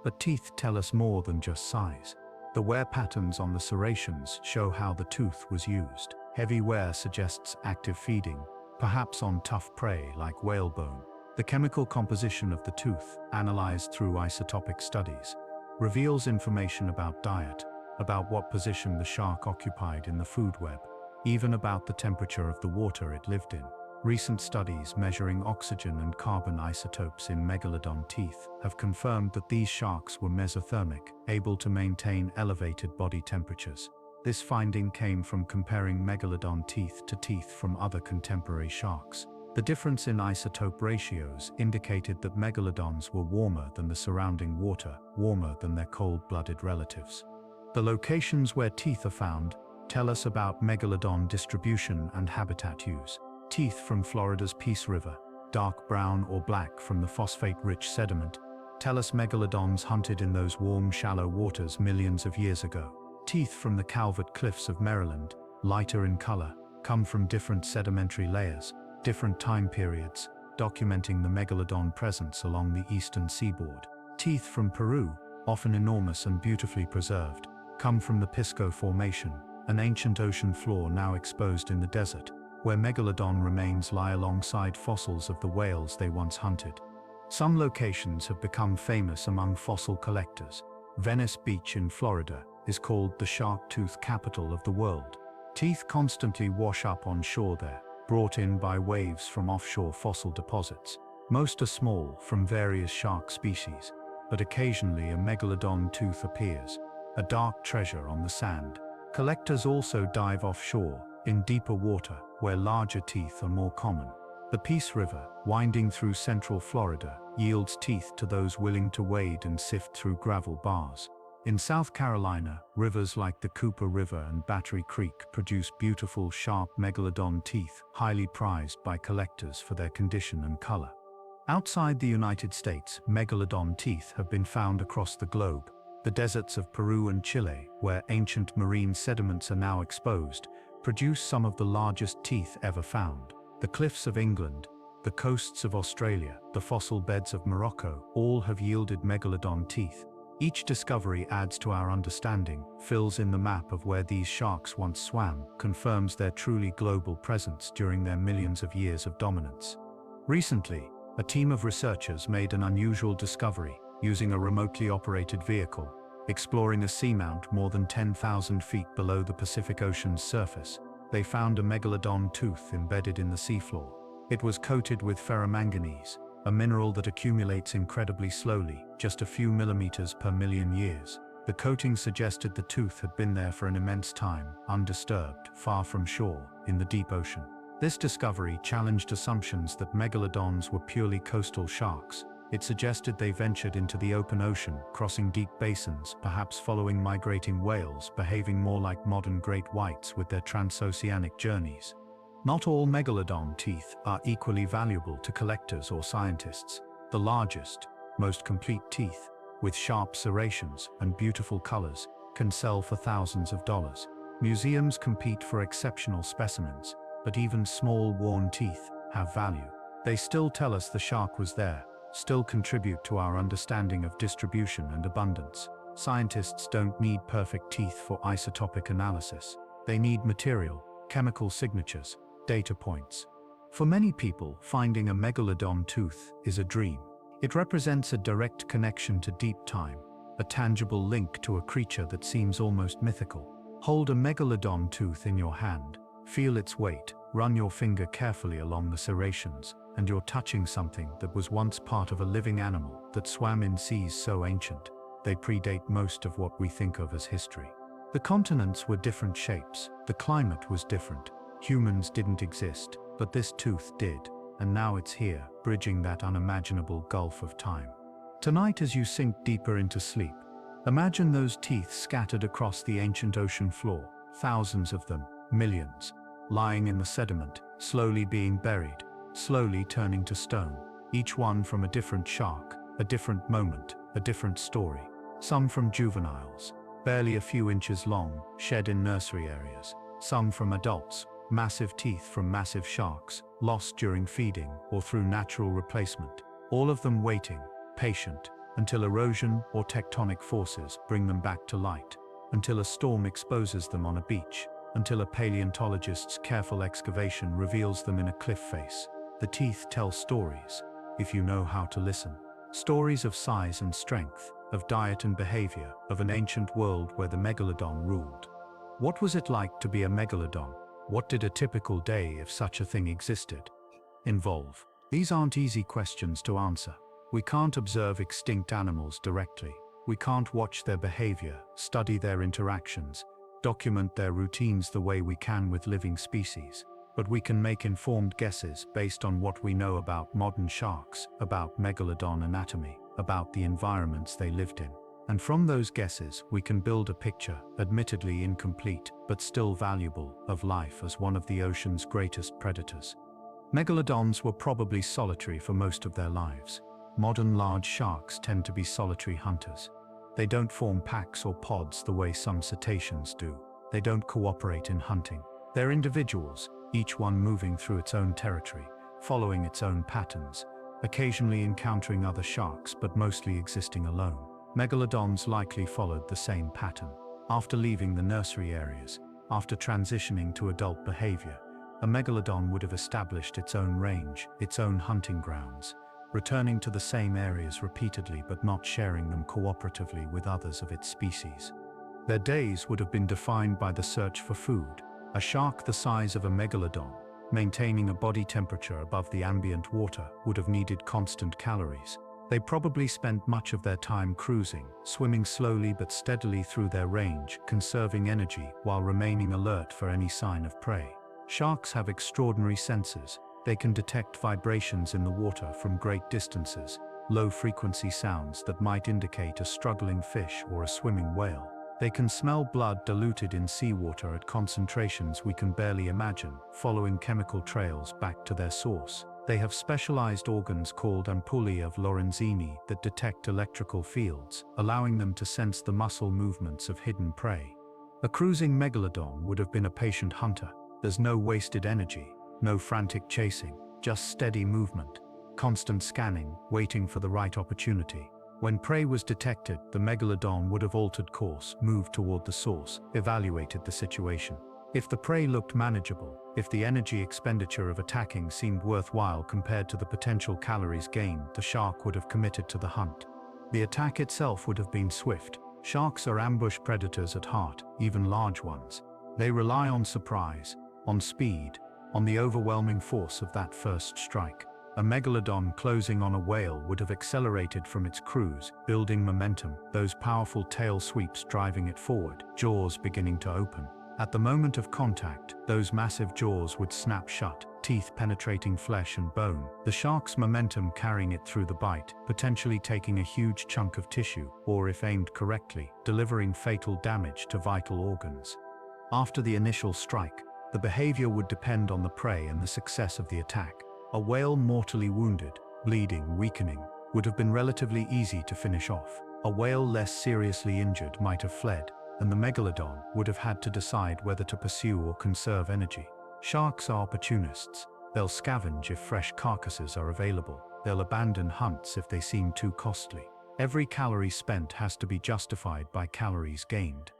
But teeth tell us more than just size. The wear patterns on the serrations show how the tooth was used. Heavy wear suggests active feeding, perhaps on tough prey like whalebone. The chemical composition of the tooth, analyzed through isotopic studies, reveals information about diet, about what position the shark occupied in the food web, even about the temperature of the water it lived in. Recent studies measuring oxygen and carbon isotopes in megalodon teeth have confirmed that these sharks were mesothermic, able to maintain elevated body temperatures. This finding came from comparing megalodon teeth to teeth from other contemporary sharks. The difference in isotope ratios indicated that megalodons were warmer than the surrounding water, warmer than their cold-blooded relatives. The locations where teeth are found tell us about megalodon distribution and habitat use. Teeth from Florida's Peace River, dark brown or black from the phosphate-rich sediment, tell us megalodons hunted in those warm, shallow waters millions of years ago. Teeth from the Calvert Cliffs of Maryland, lighter in color, come from different sedimentary layers, different time periods, documenting the megalodon presence along the eastern seaboard. Teeth from Peru, often enormous and beautifully preserved, come from the Pisco Formation, an ancient ocean floor now exposed in the desert, where megalodon remains lie alongside fossils of the whales they once hunted. Some locations have become famous among fossil collectors. Venice Beach in Florida is called the shark tooth capital of the world. Teeth constantly wash up on shore there, brought in by waves from offshore fossil deposits. Most are small, from various shark species, but occasionally a megalodon tooth appears, a dark treasure on the sand. Collectors also dive offshore, in deeper water, where larger teeth are more common. The Peace River, winding through central Florida, yields teeth to those willing to wade and sift through gravel bars. In South Carolina, rivers like the Cooper River and Battery Creek produce beautiful, sharp megalodon teeth, highly prized by collectors for their condition and color. Outside the United States, megalodon teeth have been found across the globe. The deserts of Peru and Chile, where ancient marine sediments are now exposed, produce some of the largest teeth ever found. The cliffs of England, the coasts of Australia, the fossil beds of Morocco, all have yielded megalodon teeth. Each discovery adds to our understanding, fills in the map of where these sharks once swam, confirms their truly global presence during their millions of years of dominance. Recently, a team of researchers made an unusual discovery using a remotely operated vehicle, exploring a seamount more than 10,000 feet below the Pacific Ocean's surface. They found a megalodon tooth embedded in the seafloor. It was coated with ferromanganese, a mineral that accumulates incredibly slowly, just a few millimeters per million years. The coating suggested the tooth had been there for an immense time, undisturbed, far from shore, in the deep ocean. This discovery challenged assumptions that megalodons were purely coastal sharks. It suggested they ventured into the open ocean, crossing deep basins, perhaps following migrating whales, behaving more like modern great whites with their transoceanic journeys. Not all megalodon teeth are equally valuable to collectors or scientists. The largest, most complete teeth, with sharp serrations and beautiful colors, can sell for thousands of dollars. Museums compete for exceptional specimens, but even small, worn teeth have value. They still tell us the shark was there, still contribute to our understanding of distribution and abundance. Scientists don't need perfect teeth for isotopic analysis. They need material, chemical signatures, data points. For many people, finding a megalodon tooth is a dream. It represents a direct connection to deep time, a tangible link to a creature that seems almost mythical. Hold a megalodon tooth in your hand, feel its weight, run your finger carefully along the serrations, and you're touching something that was once part of a living animal that swam in seas so ancient they predate most of what we think of as history. The continents were different shapes, the climate was different. Humans didn't exist, but this tooth did, and now it's here, bridging that unimaginable gulf of time. Tonight, as you sink deeper into sleep, imagine those teeth scattered across the ancient ocean floor, thousands of them, millions, lying in the sediment, slowly being buried, slowly turning to stone, each one from a different shark, a different moment, a different story. Some from juveniles, barely a few inches long, shed in nursery areas. Some from adults, massive teeth from massive sharks, lost during feeding or through natural replacement. All of them waiting, patient, until erosion or tectonic forces bring them back to light, until a storm exposes them on a beach, until a paleontologist's careful excavation reveals them in a cliff face. The teeth tell stories, if you know how to listen. Stories of size and strength, of diet and behavior, of an ancient world where the megalodon ruled. What was it like to be a megalodon? What did a typical day, if such a thing existed, involve? These aren't easy questions to answer. We can't observe extinct animals directly. We can't watch their behavior, study their interactions, document their routines the way we can with living species. But we can make informed guesses based on what we know about modern sharks, about megalodon anatomy, about the environments they lived in. And from those guesses, we can build a picture, admittedly incomplete, but still valuable, of life as one of the ocean's greatest predators. Megalodons were probably solitary for most of their lives. Modern large sharks tend to be solitary hunters. They don't form packs or pods the way some cetaceans do. They don't cooperate in hunting. They're individuals, each one moving through its own territory, following its own patterns, occasionally encountering other sharks but mostly existing alone. Megalodons likely followed the same pattern. After leaving the nursery areas, after transitioning to adult behavior, a megalodon would have established its own range, its own hunting grounds, returning to the same areas repeatedly but not sharing them cooperatively with others of its species. Their days would have been defined by the search for food. A shark the size of a megalodon Maintaining a body temperature above the ambient water would have needed constant calories. They probably spent much of their time cruising, swimming slowly but steadily through their range, conserving energy while remaining alert for any sign of prey. Sharks have extraordinary senses. They can detect vibrations in the water from great distances, low-frequency sounds that might indicate a struggling fish or a swimming whale. They can smell blood diluted in seawater at concentrations we can barely imagine, following chemical trails back to their source. They have specialized organs called ampullae of Lorenzini that detect electrical fields, allowing them to sense the muscle movements of hidden prey. A cruising megalodon would have been a patient hunter. There's no wasted energy, no frantic chasing, just steady movement, constant scanning, waiting for the right opportunity. When prey was detected, the megalodon would have altered course, moved toward the source, evaluated the situation. If the prey looked manageable, if the energy expenditure of attacking seemed worthwhile compared to the potential calories gained, the shark would have committed to the hunt. The attack itself would have been swift. Sharks are ambush predators at heart, even large ones. They rely on surprise, on speed, on the overwhelming force of that first strike. A megalodon closing on a whale would have accelerated from its cruise, building momentum, those powerful tail sweeps driving it forward, jaws beginning to open. At the moment of contact, those massive jaws would snap shut, teeth penetrating flesh and bone, the shark's momentum carrying it through the bite, potentially taking a huge chunk of tissue, or if aimed correctly, delivering fatal damage to vital organs. After the initial strike, the behavior would depend on the prey and the success of the attack. A whale mortally wounded, bleeding, weakening, would have been relatively easy to finish off. A whale less seriously injured might have fled, and the megalodon would have had to decide whether to pursue or conserve energy. Sharks are opportunists. They'll scavenge if fresh carcasses are available. They'll abandon hunts if they seem too costly. Every calorie spent has to be justified by calories gained.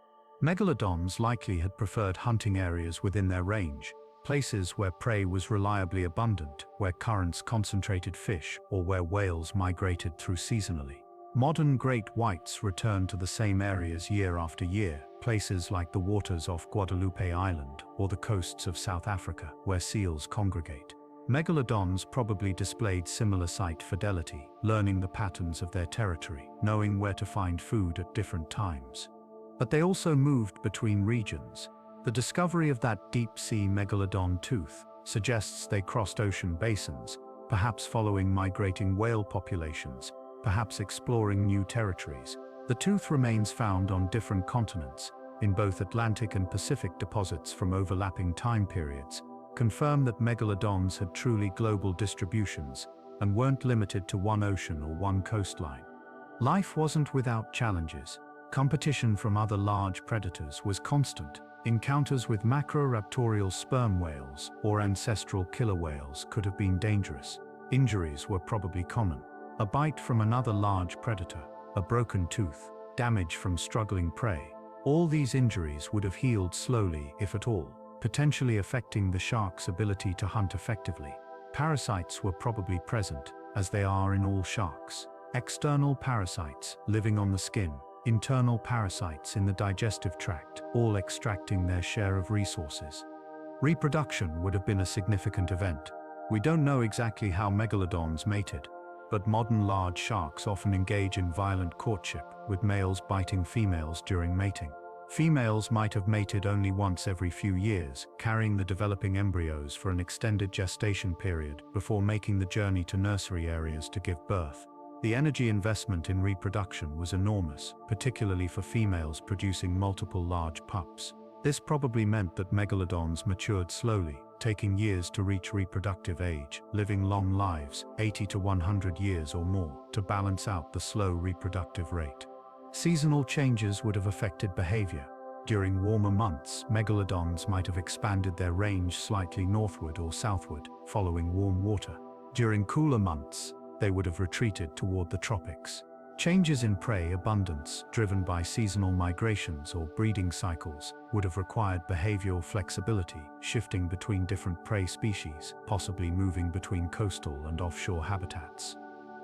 Megalodons likely had preferred hunting areas within their range, places where prey was reliably abundant, where currents concentrated fish, or where whales migrated through seasonally. Modern great whites return to the same areas year after year, places like the waters off Guadalupe Island or the coasts of South Africa, where seals congregate. Megalodons probably displayed similar site fidelity, learning the patterns of their territory, knowing where to find food at different times. But they also moved between regions. The discovery of that deep-sea megalodon tooth suggests they crossed ocean basins, perhaps following migrating whale populations, perhaps exploring new territories. The tooth remains found on different continents, in both Atlantic and Pacific deposits from overlapping time periods, confirm that megalodons had truly global distributions and weren't limited to one ocean or one coastline. Life wasn't without challenges. Competition from other large predators was constant. Encounters with macroraptorial sperm whales or ancestral killer whales could have been dangerous. Injuries were probably common. A bite from another large predator, a broken tooth, damage from struggling prey. All these injuries would have healed slowly, if at all, potentially affecting the shark's ability to hunt effectively. Parasites were probably present, as they are in all sharks. External parasites living on the skin, internal parasites in the digestive tract, all extracting their share of resources. Reproduction would have been a significant event. We don't know exactly how megalodons mated, but modern large sharks often engage in violent courtship, with males biting females during mating. Females might have mated only once every few years, carrying the developing embryos for an extended gestation period before making the journey to nursery areas to give birth. The energy investment in reproduction was enormous, particularly for females producing multiple large pups. This probably meant that megalodons matured slowly, taking years to reach reproductive age, living long lives, 80 to 100 years or more, to balance out the slow reproductive rate. Seasonal changes would have affected behavior. During warmer months, megalodons might have expanded their range slightly northward or southward, following warm water. During cooler months, they would have retreated toward the tropics. Changes in prey abundance, driven by seasonal migrations or breeding cycles, would have required behavioral flexibility, shifting between different prey species, possibly moving between coastal and offshore habitats.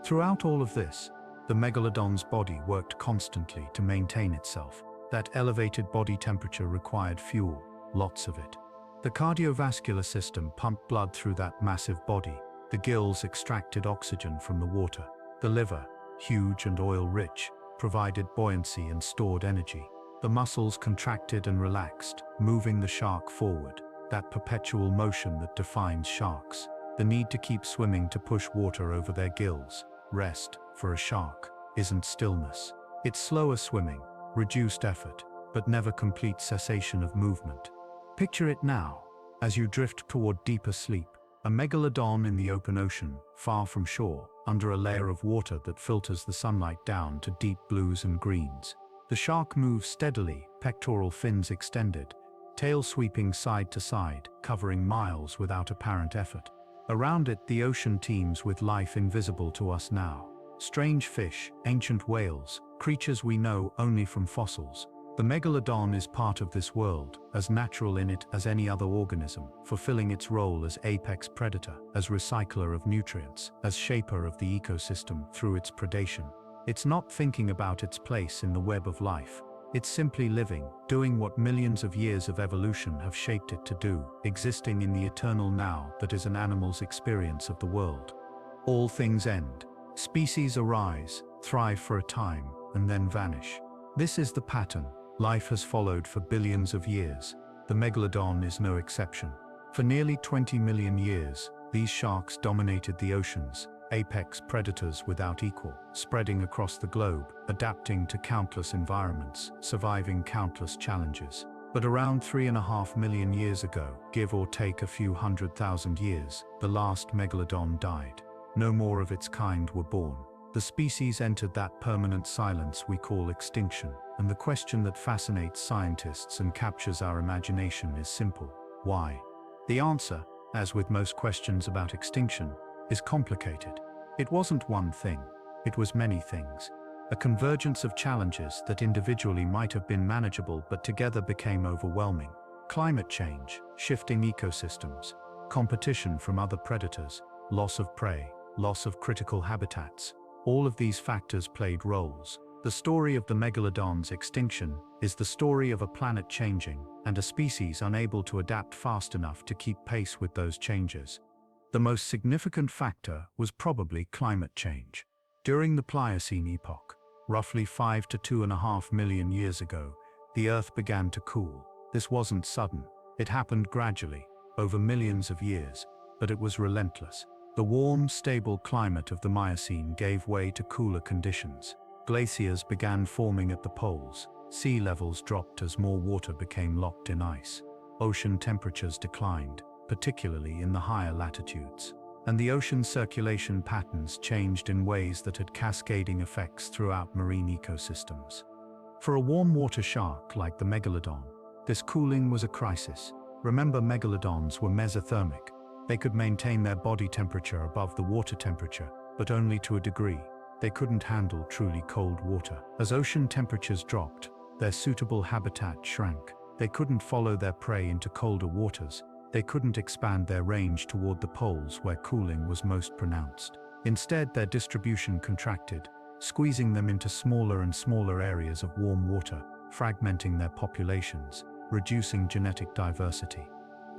Throughout all of this, the megalodon's body worked constantly to maintain itself. That elevated body temperature required fuel, lots of it. The cardiovascular system pumped blood through that massive body. The gills extracted oxygen from the water. The liver, huge and oil-rich, provided buoyancy and stored energy. The muscles contracted and relaxed, moving the shark forward. That perpetual motion that defines sharks. The need to keep swimming to push water over their gills. Rest, for a shark, isn't stillness. It's slower swimming, reduced effort, but never complete cessation of movement. Picture it now, as you drift toward deeper sleep. A megalodon in the open ocean, far from shore, under a layer of water that filters the sunlight down to deep blues and greens. The shark moves steadily, pectoral fins extended, tail sweeping side to side, covering miles without apparent effort. Around it, the ocean teems with life invisible to us now. Strange fish, ancient whales, creatures we know only from fossils. The megalodon is part of this world, as natural in it as any other organism, fulfilling its role as apex predator, as recycler of nutrients, as shaper of the ecosystem through its predation. It's not thinking about its place in the web of life. It's simply living, doing what millions of years of evolution have shaped it to do, existing in the eternal now that is an animal's experience of the world. All things end. Species arise, thrive for a time, and then vanish. This is the pattern life has followed for billions of years. The megalodon is no exception. For nearly 20 million years, these sharks dominated the oceans, apex predators without equal, spreading across the globe, adapting to countless environments, surviving countless challenges. But around 3.5 million years ago, give or take a few 100,000 years, the last megalodon died. No more of its kind were born. The species entered that permanent silence we call extinction, and the question that fascinates scientists and captures our imagination is simple: why? The answer, as with most questions about extinction, is complicated. It wasn't one thing, it was many things. A convergence of challenges that individually might have been manageable but together became overwhelming. Climate change, shifting ecosystems, competition from other predators, loss of prey, loss of critical habitats. All of these factors played roles. The story of the megalodon's extinction is the story of a planet changing and a species unable to adapt fast enough to keep pace with those changes. The most significant factor was probably climate change. During the Pliocene epoch, roughly 5 to 2.5 million years ago, the Earth began to cool. This wasn't sudden. It happened gradually, over millions of years, but it was relentless. The warm, stable climate of the Miocene gave way to cooler conditions. Glaciers began forming at the poles. Sea levels dropped as more water became locked in ice. Ocean temperatures declined, particularly in the higher latitudes. And the ocean circulation patterns changed in ways that had cascading effects throughout marine ecosystems. For a warm water shark like the megalodon, this cooling was a crisis. Remember, megalodons were mesothermic. They could maintain their body temperature above the water temperature, but only to a degree. They couldn't handle truly cold water. As ocean temperatures dropped, their suitable habitat shrank. They couldn't follow their prey into colder waters. They couldn't expand their range toward the poles where cooling was most pronounced. Instead, their distribution contracted, squeezing them into smaller and smaller areas of warm water, fragmenting their populations, reducing genetic diversity.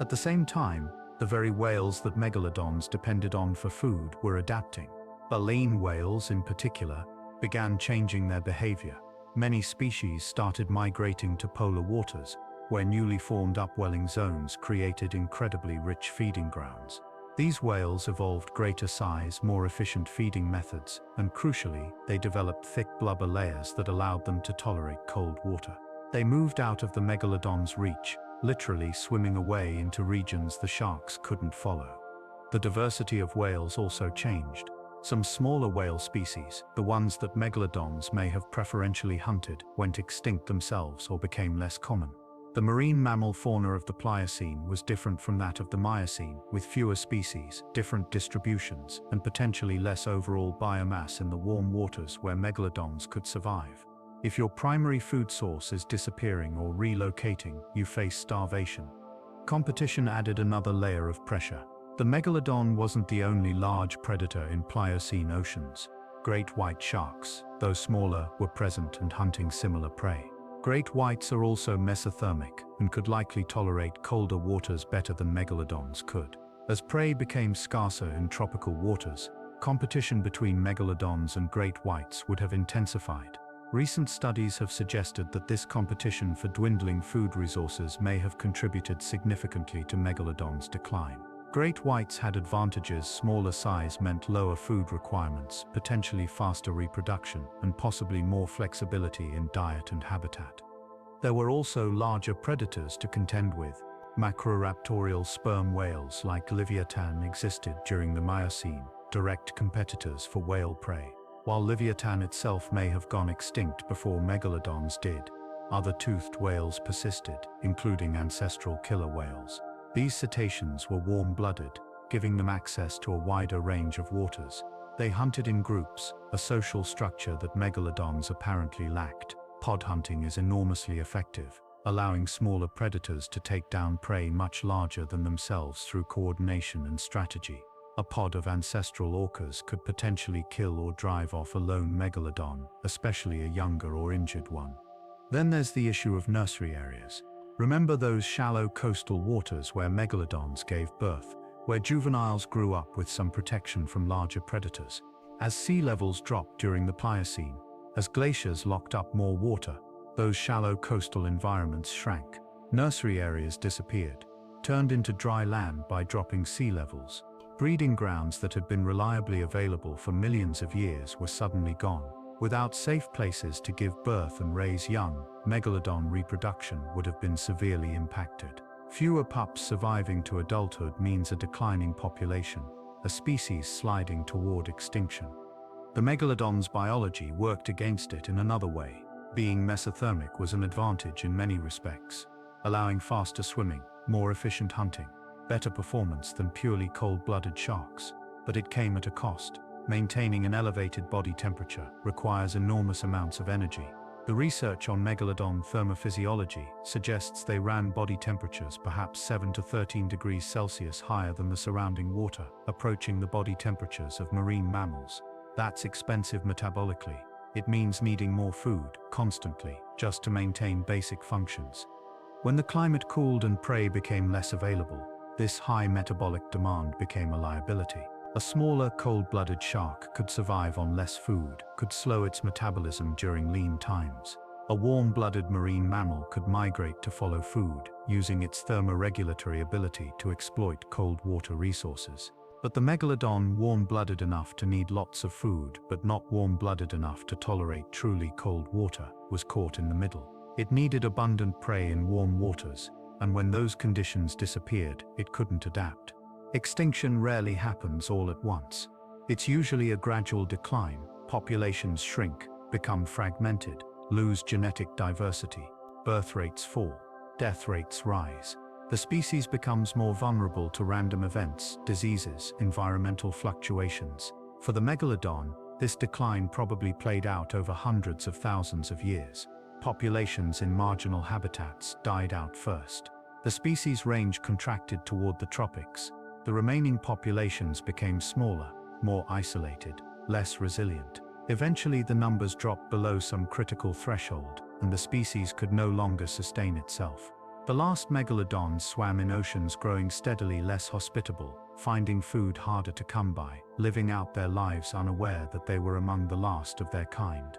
At the same time, the very whales that megalodons depended on for food were adapting. Baleen whales, in particular, began changing their behavior. Many species started migrating to polar waters, where newly formed upwelling zones created incredibly rich feeding grounds. These whales evolved greater size, more efficient feeding methods, and crucially, they developed thick blubber layers that allowed them to tolerate cold water. They moved out of the megalodon's reach, literally swimming away into regions the sharks couldn't follow. The diversity of whales also changed. Some smaller whale species, the ones that megalodons may have preferentially hunted, went extinct themselves or became less common. The marine mammal fauna of the Pliocene was different from that of the Miocene, with fewer species, different distributions, and potentially less overall biomass in the warm waters where megalodons could survive. If your primary food source is disappearing or relocating, you face starvation. Competition added another layer of pressure. The megalodon wasn't the only large predator in Pliocene oceans. Great white sharks, though smaller, were present and hunting similar prey. Great whites are also mesothermic and could likely tolerate colder waters better than megalodons could. As prey became scarcer in tropical waters, competition between megalodons and great whites would have intensified. Recent studies have suggested that this competition for dwindling food resources may have contributed significantly to megalodons' decline. Great whites had advantages. Smaller size meant lower food requirements, potentially faster reproduction, and possibly more flexibility in diet and habitat. There were also larger predators to contend with. Macroraptorial sperm whales like Leviathan existed during the Miocene, direct competitors for whale prey. While Leviathan itself may have gone extinct before megalodons did, other toothed whales persisted, including ancestral killer whales. These cetaceans were warm-blooded, giving them access to a wider range of waters. They hunted in groups, a social structure that megalodons apparently lacked. Pod hunting is enormously effective, allowing smaller predators to take down prey much larger than themselves through coordination and strategy. A pod of ancestral orcas could potentially kill or drive off a lone megalodon, especially a younger or injured one. Then there's the issue of nursery areas. Remember those shallow coastal waters where megalodons gave birth, where juveniles grew up with some protection from larger predators? As sea levels dropped during the Pliocene, as glaciers locked up more water, those shallow coastal environments shrank. Nursery areas disappeared, turned into dry land by dropping sea levels. Breeding grounds that had been reliably available for millions of years were suddenly gone. Without safe places to give birth and raise young, megalodon reproduction would have been severely impacted. Fewer pups surviving to adulthood means a declining population, a species sliding toward extinction. The megalodon's biology worked against it in another way. Being mesothermic was an advantage in many respects, allowing faster swimming, more efficient hunting, better performance than purely cold-blooded sharks. But it came at a cost. Maintaining an elevated body temperature requires enormous amounts of energy. The research on megalodon thermophysiology suggests they ran body temperatures perhaps 7 to 13 degrees Celsius higher than the surrounding water, approaching the body temperatures of marine mammals. That's expensive metabolically. It means needing more food, constantly, just to maintain basic functions. When the climate cooled and prey became less available, this high metabolic demand became a liability. A smaller, cold-blooded shark could survive on less food, could slow its metabolism during lean times. A warm-blooded marine mammal could migrate to follow food, using its thermoregulatory ability to exploit cold water resources. But the megalodon, warm-blooded enough to need lots of food, but not warm-blooded enough to tolerate truly cold water, was caught in the middle. It needed abundant prey in warm waters, and when those conditions disappeared, it couldn't adapt. Extinction rarely happens all at once. It's usually a gradual decline. Populations shrink, become fragmented, lose genetic diversity. Birth rates fall, death rates rise. The species becomes more vulnerable to random events, diseases, environmental fluctuations. For the megalodon, this decline probably played out over hundreds of thousands of years. Populations in marginal habitats died out first. The species range contracted toward the tropics. The remaining populations became smaller, more isolated, less resilient. Eventually the numbers dropped below some critical threshold, and the species could no longer sustain itself. The last megalodons swam in oceans growing steadily less hospitable, finding food harder to come by, living out their lives unaware that they were among the last of their kind.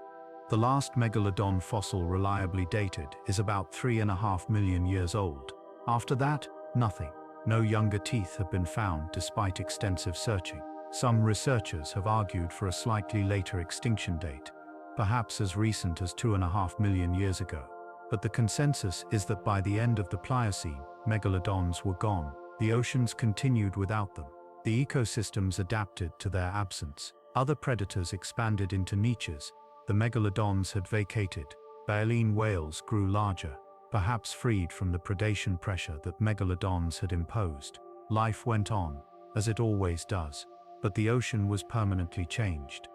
The last megalodon fossil reliably dated is about 3.5 million years old. After that, nothing. No younger teeth have been found despite extensive searching. Some researchers have argued for a slightly later extinction date, perhaps as recent as 2.5 million years ago. But the consensus is that by the end of the Pliocene, megalodons were gone. The oceans continued without them. The ecosystems adapted to their absence. Other predators expanded into niches. The megalodons had vacated. Baleen whales grew larger, perhaps freed from the predation pressure that megalodons had imposed. Life went on, as it always does, but the ocean was permanently changed.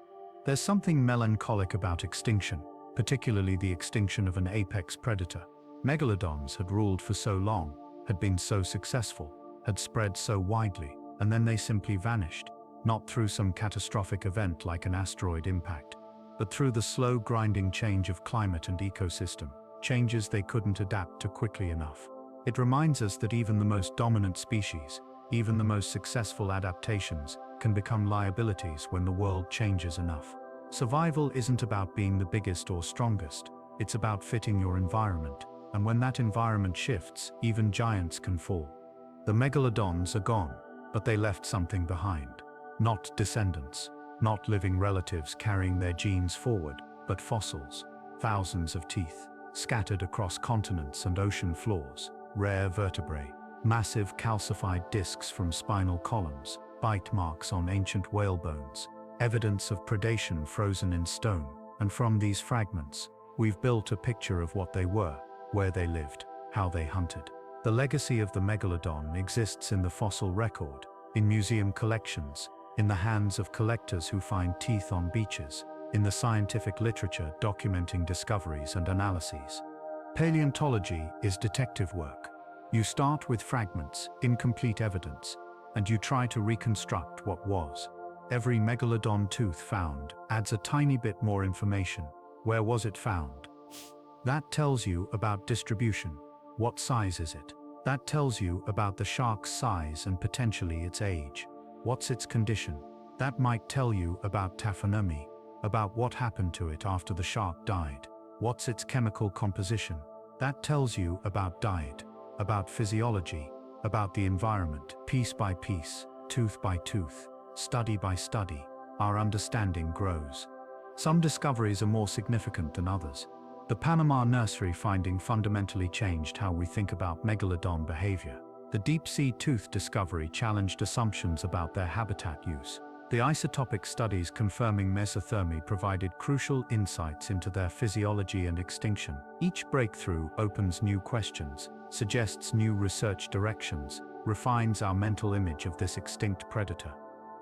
There's something melancholic about extinction, particularly the extinction of an apex predator. Megalodons had ruled for so long, had been so successful, had spread so widely, and then they simply vanished, not through some catastrophic event like an asteroid impact, but through the slow grinding change of climate and ecosystem. changes they couldn't adapt to quickly enough. It reminds us that even the most dominant species, even the most successful adaptations, can become liabilities when the world changes enough. Survival isn't about being the biggest or strongest, it's about fitting your environment, and when that environment shifts, even giants can fall. The megalodons are gone, but they left something behind. Not descendants, not living relatives carrying their genes forward, but fossils, thousands of teeth, scattered across continents and ocean floors, rare vertebrae, massive calcified discs from spinal columns, bite marks on ancient whale bones, evidence of predation frozen in stone, and from these fragments, we've built a picture of what they were, where they lived, how they hunted. The legacy of the megalodon exists in the fossil record, in museum collections, in the hands of collectors who find teeth on beaches, in the scientific literature documenting discoveries and analyses. Paleontology is detective work. You start with fragments, incomplete evidence, and you try to reconstruct what was. Every megalodon tooth found adds a tiny bit more information. Where was it found? That tells you about distribution. What size is it? That tells you about the shark's size and potentially its age. What's its condition? That might tell you about taxonomy, about what happened to it after the shark died. What's its chemical composition? That tells you about diet, about physiology, about the environment. Piece by piece, tooth by tooth, study by study, our understanding grows. Some discoveries are more significant than others. The Panama nursery finding fundamentally changed how we think about megalodon behavior. The deep-sea tooth discovery challenged assumptions about their habitat use. The isotopic studies confirming mesothermy provided crucial insights into their physiology and extinction. Each breakthrough opens new questions, suggests new research directions, refines our mental image of this extinct predator.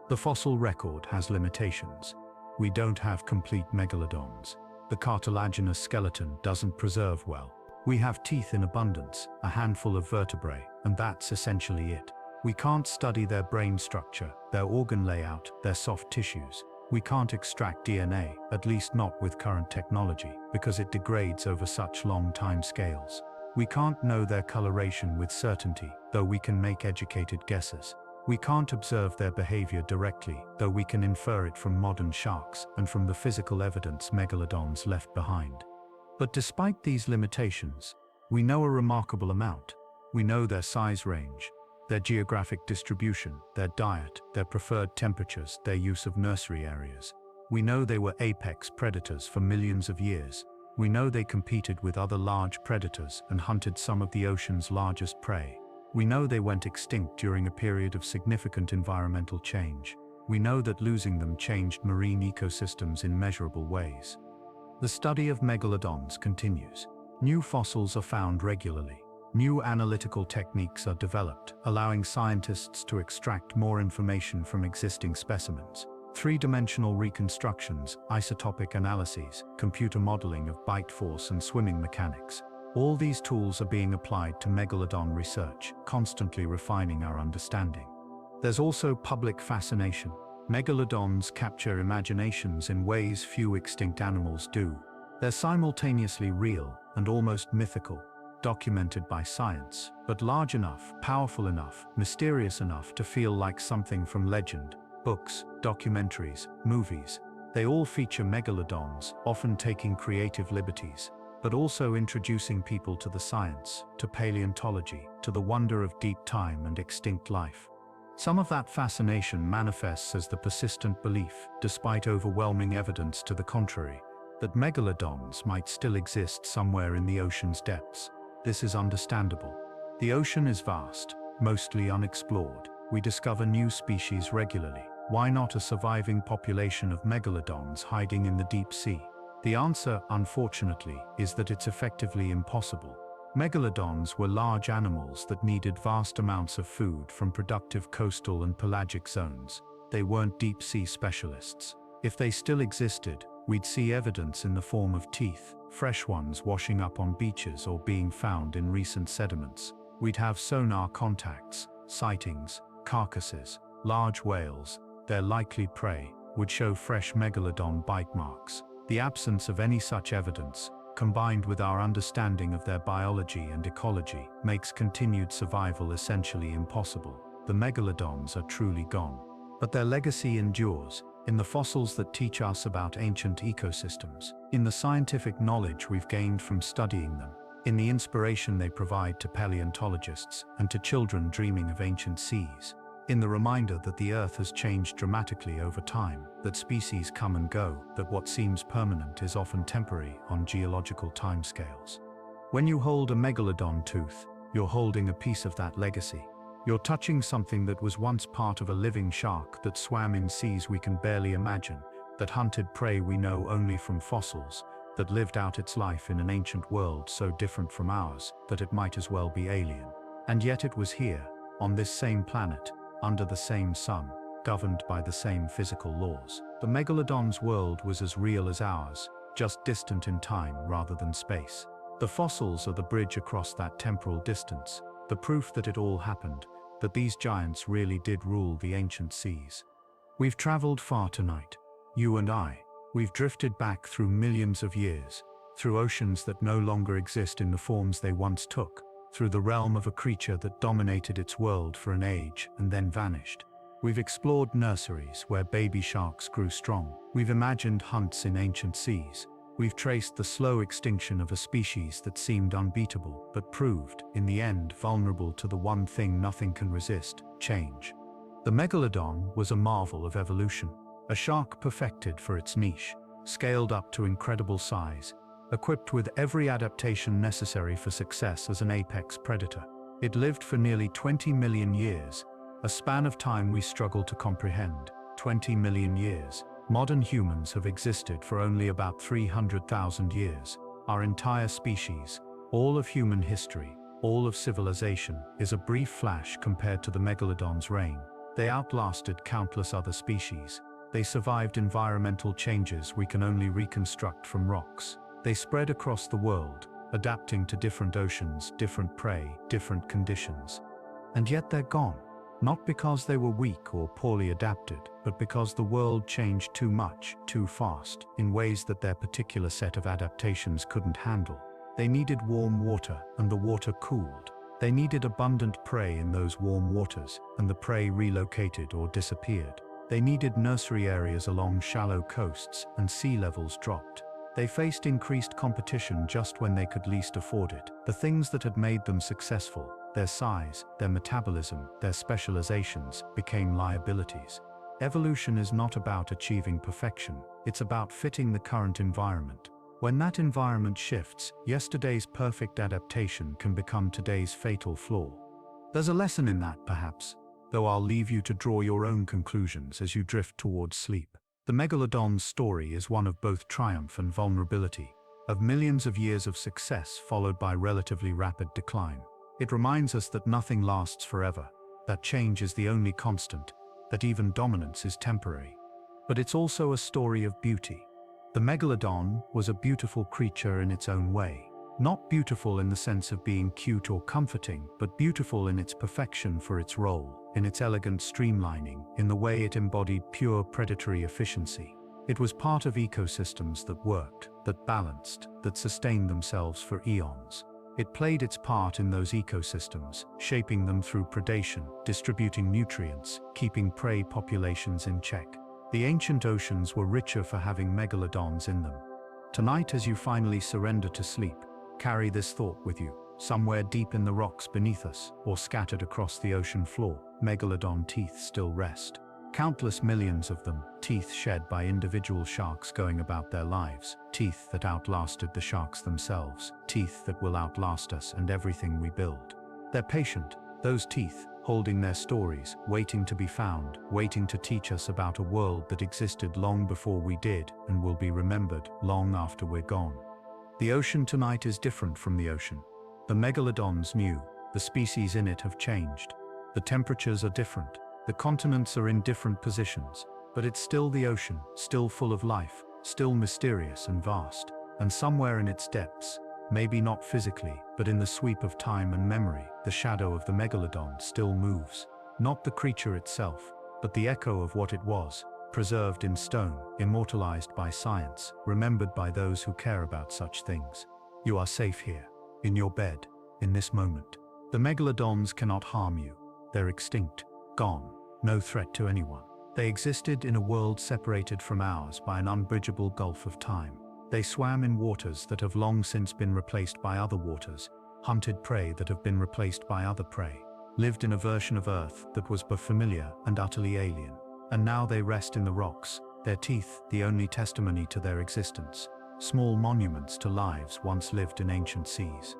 The fossil record has limitations. We don't have complete megalodons. The cartilaginous skeleton doesn't preserve well. We have teeth in abundance, a handful of vertebrae, and that's essentially it. We can't study their brain structure, their organ layout, their soft tissues. We can't extract DNA, at least not with current technology, because it degrades over such long time scales. We can't know their coloration with certainty, though we can make educated guesses. We can't observe their behavior directly, though we can infer it from modern sharks and from the physical evidence megalodons left behind. But despite these limitations, we know a remarkable amount. We know their size range, their geographic distribution, their diet, their preferred temperatures, their use of nursery areas. We know they were apex predators for millions of years. We know they competed with other large predators and hunted some of the ocean's largest prey. We know they went extinct during a period of significant environmental change. We know that losing them changed marine ecosystems in measurable ways. The study of megalodons continues. New fossils are found regularly. New analytical techniques are developed, allowing scientists to extract more information from existing specimens. Three-dimensional reconstructions, isotopic analyses, computer modeling of bite force and swimming mechanics. All these tools are being applied to megalodon research, constantly refining our understanding. There's also public fascination. Megalodons capture imaginations in ways few extinct animals do. They're simultaneously real and almost mythical, documented by science, but large enough, powerful enough, mysterious enough to feel like something from legend. Books, documentaries, movies, they all feature megalodons, often taking creative liberties, but also introducing people to the science, to paleontology, to the wonder of deep time and extinct life. Some of that fascination manifests as the persistent belief, despite overwhelming evidence to the contrary, that megalodons might still exist somewhere in the ocean's depths. This is understandable. The ocean is vast, mostly unexplored. We discover new species regularly. Why not a surviving population of megalodons hiding in the deep sea? The answer, unfortunately, is that it's effectively impossible. Megalodons were large animals that needed vast amounts of food from productive coastal and pelagic zones. They weren't deep-sea specialists. If they still existed, we'd see evidence in the form of teeth, fresh ones washing up on beaches or being found in recent sediments. We'd have sonar contacts, sightings, carcasses, large whales, their likely prey, would show fresh megalodon bite marks. The absence of any such evidence, combined with our understanding of their biology and ecology, makes continued survival essentially impossible. The megalodons are truly gone. But their legacy endures, in the fossils that teach us about ancient ecosystems, in the scientific knowledge we've gained from studying them, in the inspiration they provide to paleontologists and to children dreaming of ancient seas, in the reminder that the Earth has changed dramatically over time, that species come and go, that what seems permanent is often temporary on geological timescales. When you hold a megalodon tooth, you're holding a piece of that legacy. You're touching something that was once part of a living shark that swam in seas we can barely imagine, that hunted prey we know only from fossils, that lived out its life in an ancient world so different from ours that it might as well be alien. And yet it was here, on this same planet, under the same sun, governed by the same physical laws. The megalodon's world was as real as ours, just distant in time rather than space. The fossils are the bridge across that temporal distance, the proof that it all happened, that these giants really did rule the ancient seas. We've traveled far tonight, you and I. We've drifted back through millions of years, through oceans that no longer exist in the forms they once took, through the realm of a creature that dominated its world for an age and then vanished. We've explored nurseries where baby sharks grew strong. We've imagined hunts in ancient seas. We've traced the slow extinction of a species that seemed unbeatable, but proved, in the end, vulnerable to the one thing nothing can resist: change. The megalodon was a marvel of evolution, a shark perfected for its niche, scaled up to incredible size, equipped with every adaptation necessary for success as an apex predator. It lived for nearly 20 million years, a span of time we struggle to comprehend. 20 million years. Modern humans have existed for only about 300,000 years. Our entire species, all of human history, all of civilization, is a brief flash compared to the megalodon's reign. They outlasted countless other species. They survived environmental changes we can only reconstruct from rocks. They spread across the world, adapting to different oceans, different prey, different conditions. And yet they're gone. Not because they were weak or poorly adapted, but because the world changed too much, too fast, in ways that their particular set of adaptations couldn't handle. They needed warm water, and the water cooled. They needed abundant prey in those warm waters, and the prey relocated or disappeared. They needed nursery areas along shallow coasts, and sea levels dropped. They faced increased competition just when they could least afford it. The things that had made them successful, their size, their metabolism, their specializations, became liabilities. Evolution is not about achieving perfection, it's about fitting the current environment. When that environment shifts, yesterday's perfect adaptation can become today's fatal flaw. There's a lesson in that, perhaps, though I'll leave you to draw your own conclusions as you drift towards sleep. The megalodon's story is one of both triumph and vulnerability, of millions of years of success followed by relatively rapid decline. It reminds us that nothing lasts forever, that change is the only constant, that even dominance is temporary. But it's also a story of beauty. The megalodon was a beautiful creature in its own way. Not beautiful in the sense of being cute or comforting, but beautiful in its perfection for its role, in its elegant streamlining, in the way it embodied pure predatory efficiency. It was part of ecosystems that worked, that balanced, that sustained themselves for eons. It played its part in those ecosystems, shaping them through predation, distributing nutrients, keeping prey populations in check. The ancient oceans were richer for having megalodons in them. Tonight, as you finally surrender to sleep, carry this thought with you. Somewhere deep in the rocks beneath us, or scattered across the ocean floor, megalodon teeth still rest. Countless millions of them, teeth shed by individual sharks going about their lives, teeth that outlasted the sharks themselves, teeth that will outlast us and everything we build. They're patient, those teeth, holding their stories, waiting to be found, waiting to teach us about a world that existed long before we did and will be remembered long after we're gone. The ocean tonight is different from the ocean. The megalodon's new, the species in it have changed. The temperatures are different. The continents are in different positions, but it's still the ocean, still full of life, still mysterious and vast. And somewhere in its depths, maybe not physically, but in the sweep of time and memory, the shadow of the megalodon still moves. Not the creature itself, but the echo of what it was, preserved in stone, immortalized by science, remembered by those who care about such things. You are safe here, in your bed, in this moment. The megalodons cannot harm you. They're extinct, gone, no threat to anyone. They existed in a world separated from ours by an unbridgeable gulf of time. They swam in waters that have long since been replaced by other waters, hunted prey that have been replaced by other prey, lived in a version of Earth that was both familiar and utterly alien. And now they rest in the rocks, their teeth the only testimony to their existence, small monuments to lives once lived in ancient seas.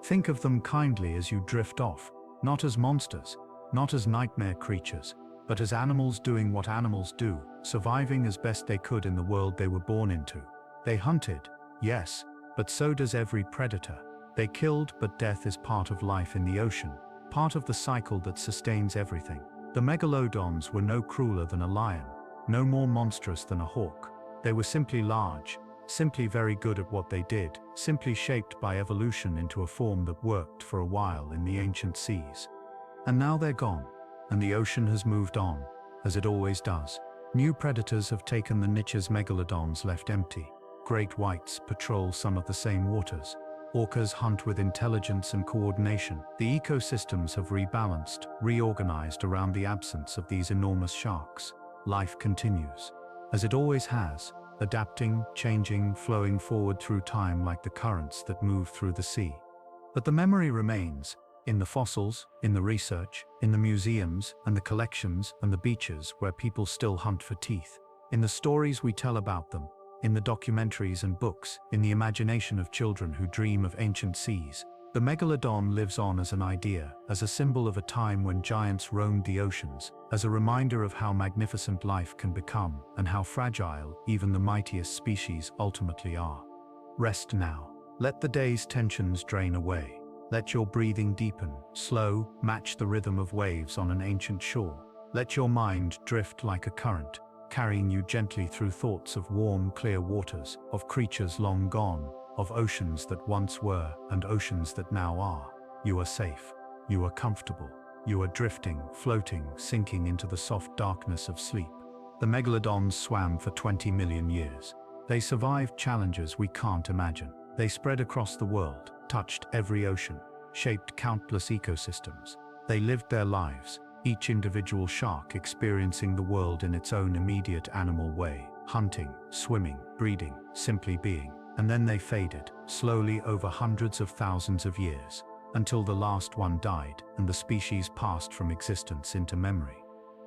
Think of them kindly as you drift off, not as monsters, not as nightmare creatures, but as animals doing what animals do, surviving as best they could in the world they were born into. They hunted, yes, but so does every predator. They killed, but death is part of life in the ocean, part of the cycle that sustains everything. The megalodons were no crueler than a lion, no more monstrous than a hawk. They were simply large, simply very good at what they did, simply shaped by evolution into a form that worked for a while in the ancient seas. And now they're gone, and the ocean has moved on, as it always does. New predators have taken the niches megalodons left empty. Great whites patrol some of the same waters. Orcas hunt with intelligence and coordination. The ecosystems have rebalanced, reorganized around the absence of these enormous sharks. Life continues, as it always has, adapting, changing, flowing forward through time like the currents that move through the sea. But the memory remains, in the fossils, in the research, in the museums and the collections and the beaches where people still hunt for teeth, in the stories we tell about them, in the documentaries and books, in the imagination of children who dream of ancient seas. The megalodon lives on as an idea, as a symbol of a time when giants roamed the oceans, as a reminder of how magnificent life can become and how fragile even the mightiest species ultimately are. Rest now. Let the day's tensions drain away. Let your breathing deepen, slow, match the rhythm of waves on an ancient shore. Let your mind drift like a current, carrying you gently through thoughts of warm, clear waters, of creatures long gone, of oceans that once were and oceans that now are. You are safe. You are comfortable. You are drifting, floating, sinking into the soft darkness of sleep. The megalodons swam for 20 million years. They survived challenges we can't imagine. They spread across the world, touched every ocean, shaped countless ecosystems. They lived their lives, each individual shark experiencing the world in its own immediate animal way, hunting, swimming, breeding, simply being. And then they faded, slowly over hundreds of thousands of years, until the last one died and the species passed from existence into memory.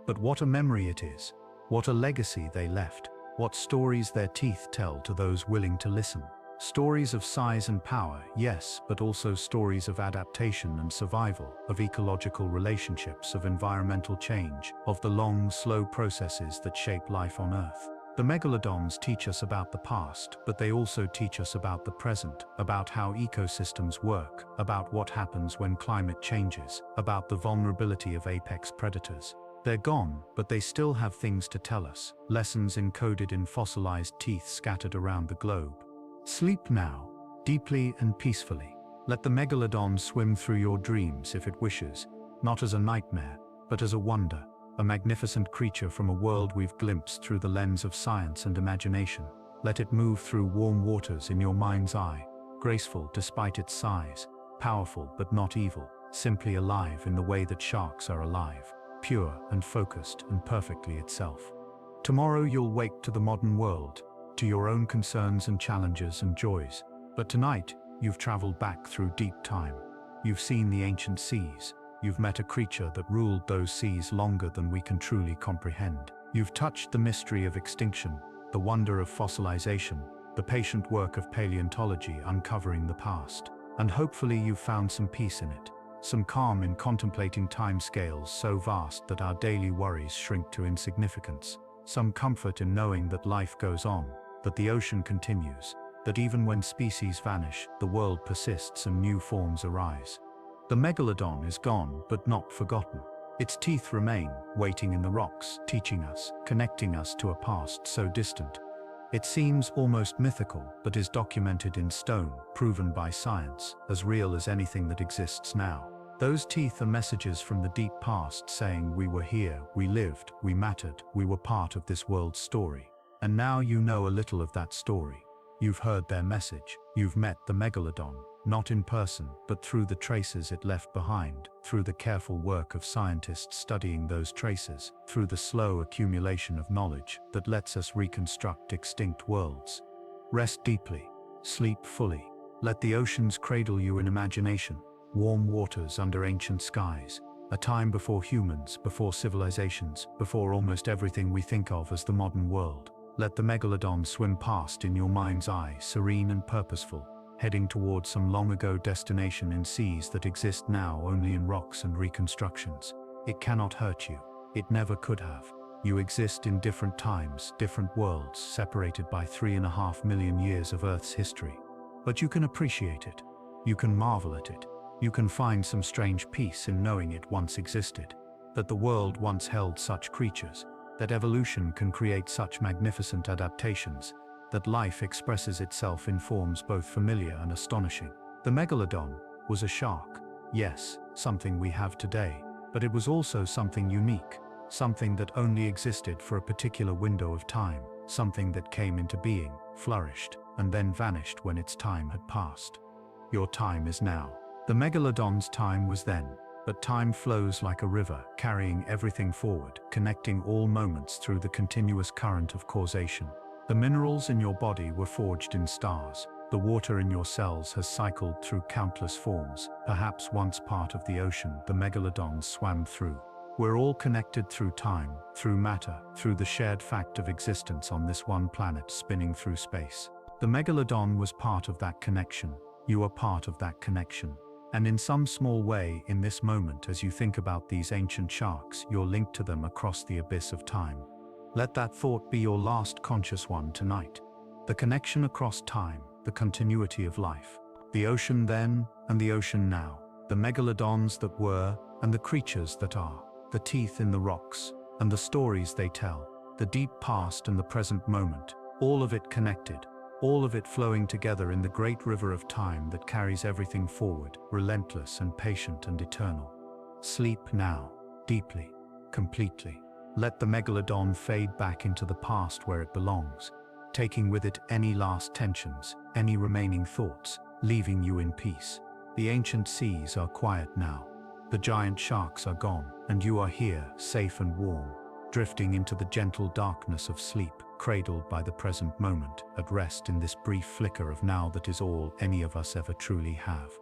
But what a memory it is! What a legacy they left! What stories their teeth tell to those willing to listen! Stories of size and power, yes, but also stories of adaptation and survival, of ecological relationships, of environmental change, of the long, slow processes that shape life on Earth. The megalodons teach us about the past, but they also teach us about the present, about how ecosystems work, about what happens when climate changes, about the vulnerability of apex predators. They're gone, but they still have things to tell us, lessons encoded in fossilized teeth scattered around the globe. Sleep now, deeply and peacefully. Let the megalodon swim through your dreams if it wishes, not as a nightmare, but as a wonder, a magnificent creature from a world we've glimpsed through the lens of science and imagination. Let it move through warm waters in your mind's eye, graceful despite its size, powerful but not evil, simply alive in the way that sharks are alive, pure and focused and perfectly itself. Tomorrow you'll wake to the modern world, to your own concerns and challenges and joys. But tonight, you've traveled back through deep time. You've seen the ancient seas. You've met a creature that ruled those seas longer than we can truly comprehend. You've touched the mystery of extinction, the wonder of fossilization, the patient work of paleontology uncovering the past. And hopefully you've found some peace in it, some calm in contemplating time scales so vast that our daily worries shrink to insignificance, some comfort in knowing that life goes on, that the ocean continues, that even when species vanish, the world persists and new forms arise. The megalodon is gone, but not forgotten. Its teeth remain, waiting in the rocks, teaching us, connecting us to a past so distant. It seems almost mythical, but is documented in stone, proven by science, as real as anything that exists now. Those teeth are messages from the deep past saying we were here, we lived, we mattered, we were part of this world's story. And now you know a little of that story. You've heard their message. You've met the Megalodon, not in person, but through the traces it left behind, through the careful work of scientists studying those traces, through the slow accumulation of knowledge that lets us reconstruct extinct worlds. Rest deeply. Sleep fully. Let the oceans cradle you in imagination. Warm waters under ancient skies. A time before humans, before civilizations, before almost everything we think of as the modern world. Let the Megalodon swim past in your mind's eye, serene and purposeful, heading towards some long-ago destination in seas that exist now only in rocks and reconstructions. It cannot hurt you. It never could have. You exist in different times, different worlds, separated by 3.5 million years of Earth's history. But you can appreciate it. You can marvel at it. You can find some strange peace in knowing it once existed, that the world once held such creatures, that evolution can create such magnificent adaptations, that life expresses itself in forms both familiar and astonishing. The Megalodon was a shark, yes, something we have today, but it was also something unique, something that only existed for a particular window of time, something that came into being, flourished, and then vanished when its time had passed. Your time is now. The Megalodon's time was then, but time flows like a river, carrying everything forward, connecting all moments through the continuous current of causation. The minerals in your body were forged in stars. The water in your cells has cycled through countless forms, perhaps once part of the ocean the Megalodon swam through. We're all connected through time, through matter, through the shared fact of existence on this one planet spinning through space. The Megalodon was part of that connection. You are part of that connection. And in some small way, in this moment, as you think about these ancient sharks, you're linked to them across the abyss of time. Let that thought be your last conscious one tonight. The connection across time, the continuity of life. The ocean then, and the ocean now. The Megalodons that were, and the creatures that are. The teeth in the rocks, and the stories they tell. The deep past and the present moment. All of it connected. All of it flowing together in the great river of time that carries everything forward, relentless and patient and eternal. Sleep now, deeply, completely. Let the Megalodon fade back into the past where it belongs, taking with it any last tensions, any remaining thoughts, leaving you in peace. The ancient seas are quiet now. The giant sharks are gone, and you are here, safe and warm, drifting into the gentle darkness of sleep, cradled by the present moment, at rest in this brief flicker of now that is all any of us ever truly have.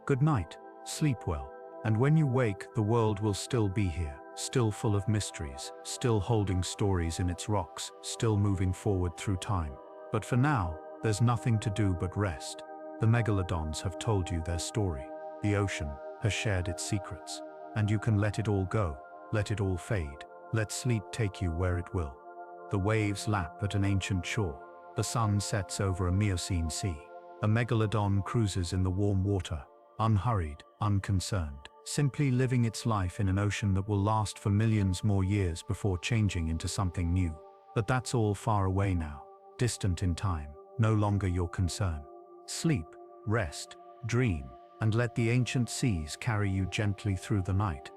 Good night, sleep well, and when you wake, the world will still be here, still full of mysteries, still holding stories in its rocks, still moving forward through time. But for now, there's nothing to do but rest. The Megalodons have told you their story. The ocean has shared its secrets, and you can let it all go, let it all fade, let sleep take you where it will. The waves lap at an ancient shore. The sun sets over a Miocene sea. A Megalodon cruises in the warm water, unhurried, unconcerned, simply living its life in an ocean that will last for millions more years before changing into something new. But that's all far away now, distant in time, no longer your concern. Sleep, rest, dream, and let the ancient seas carry you gently through the night.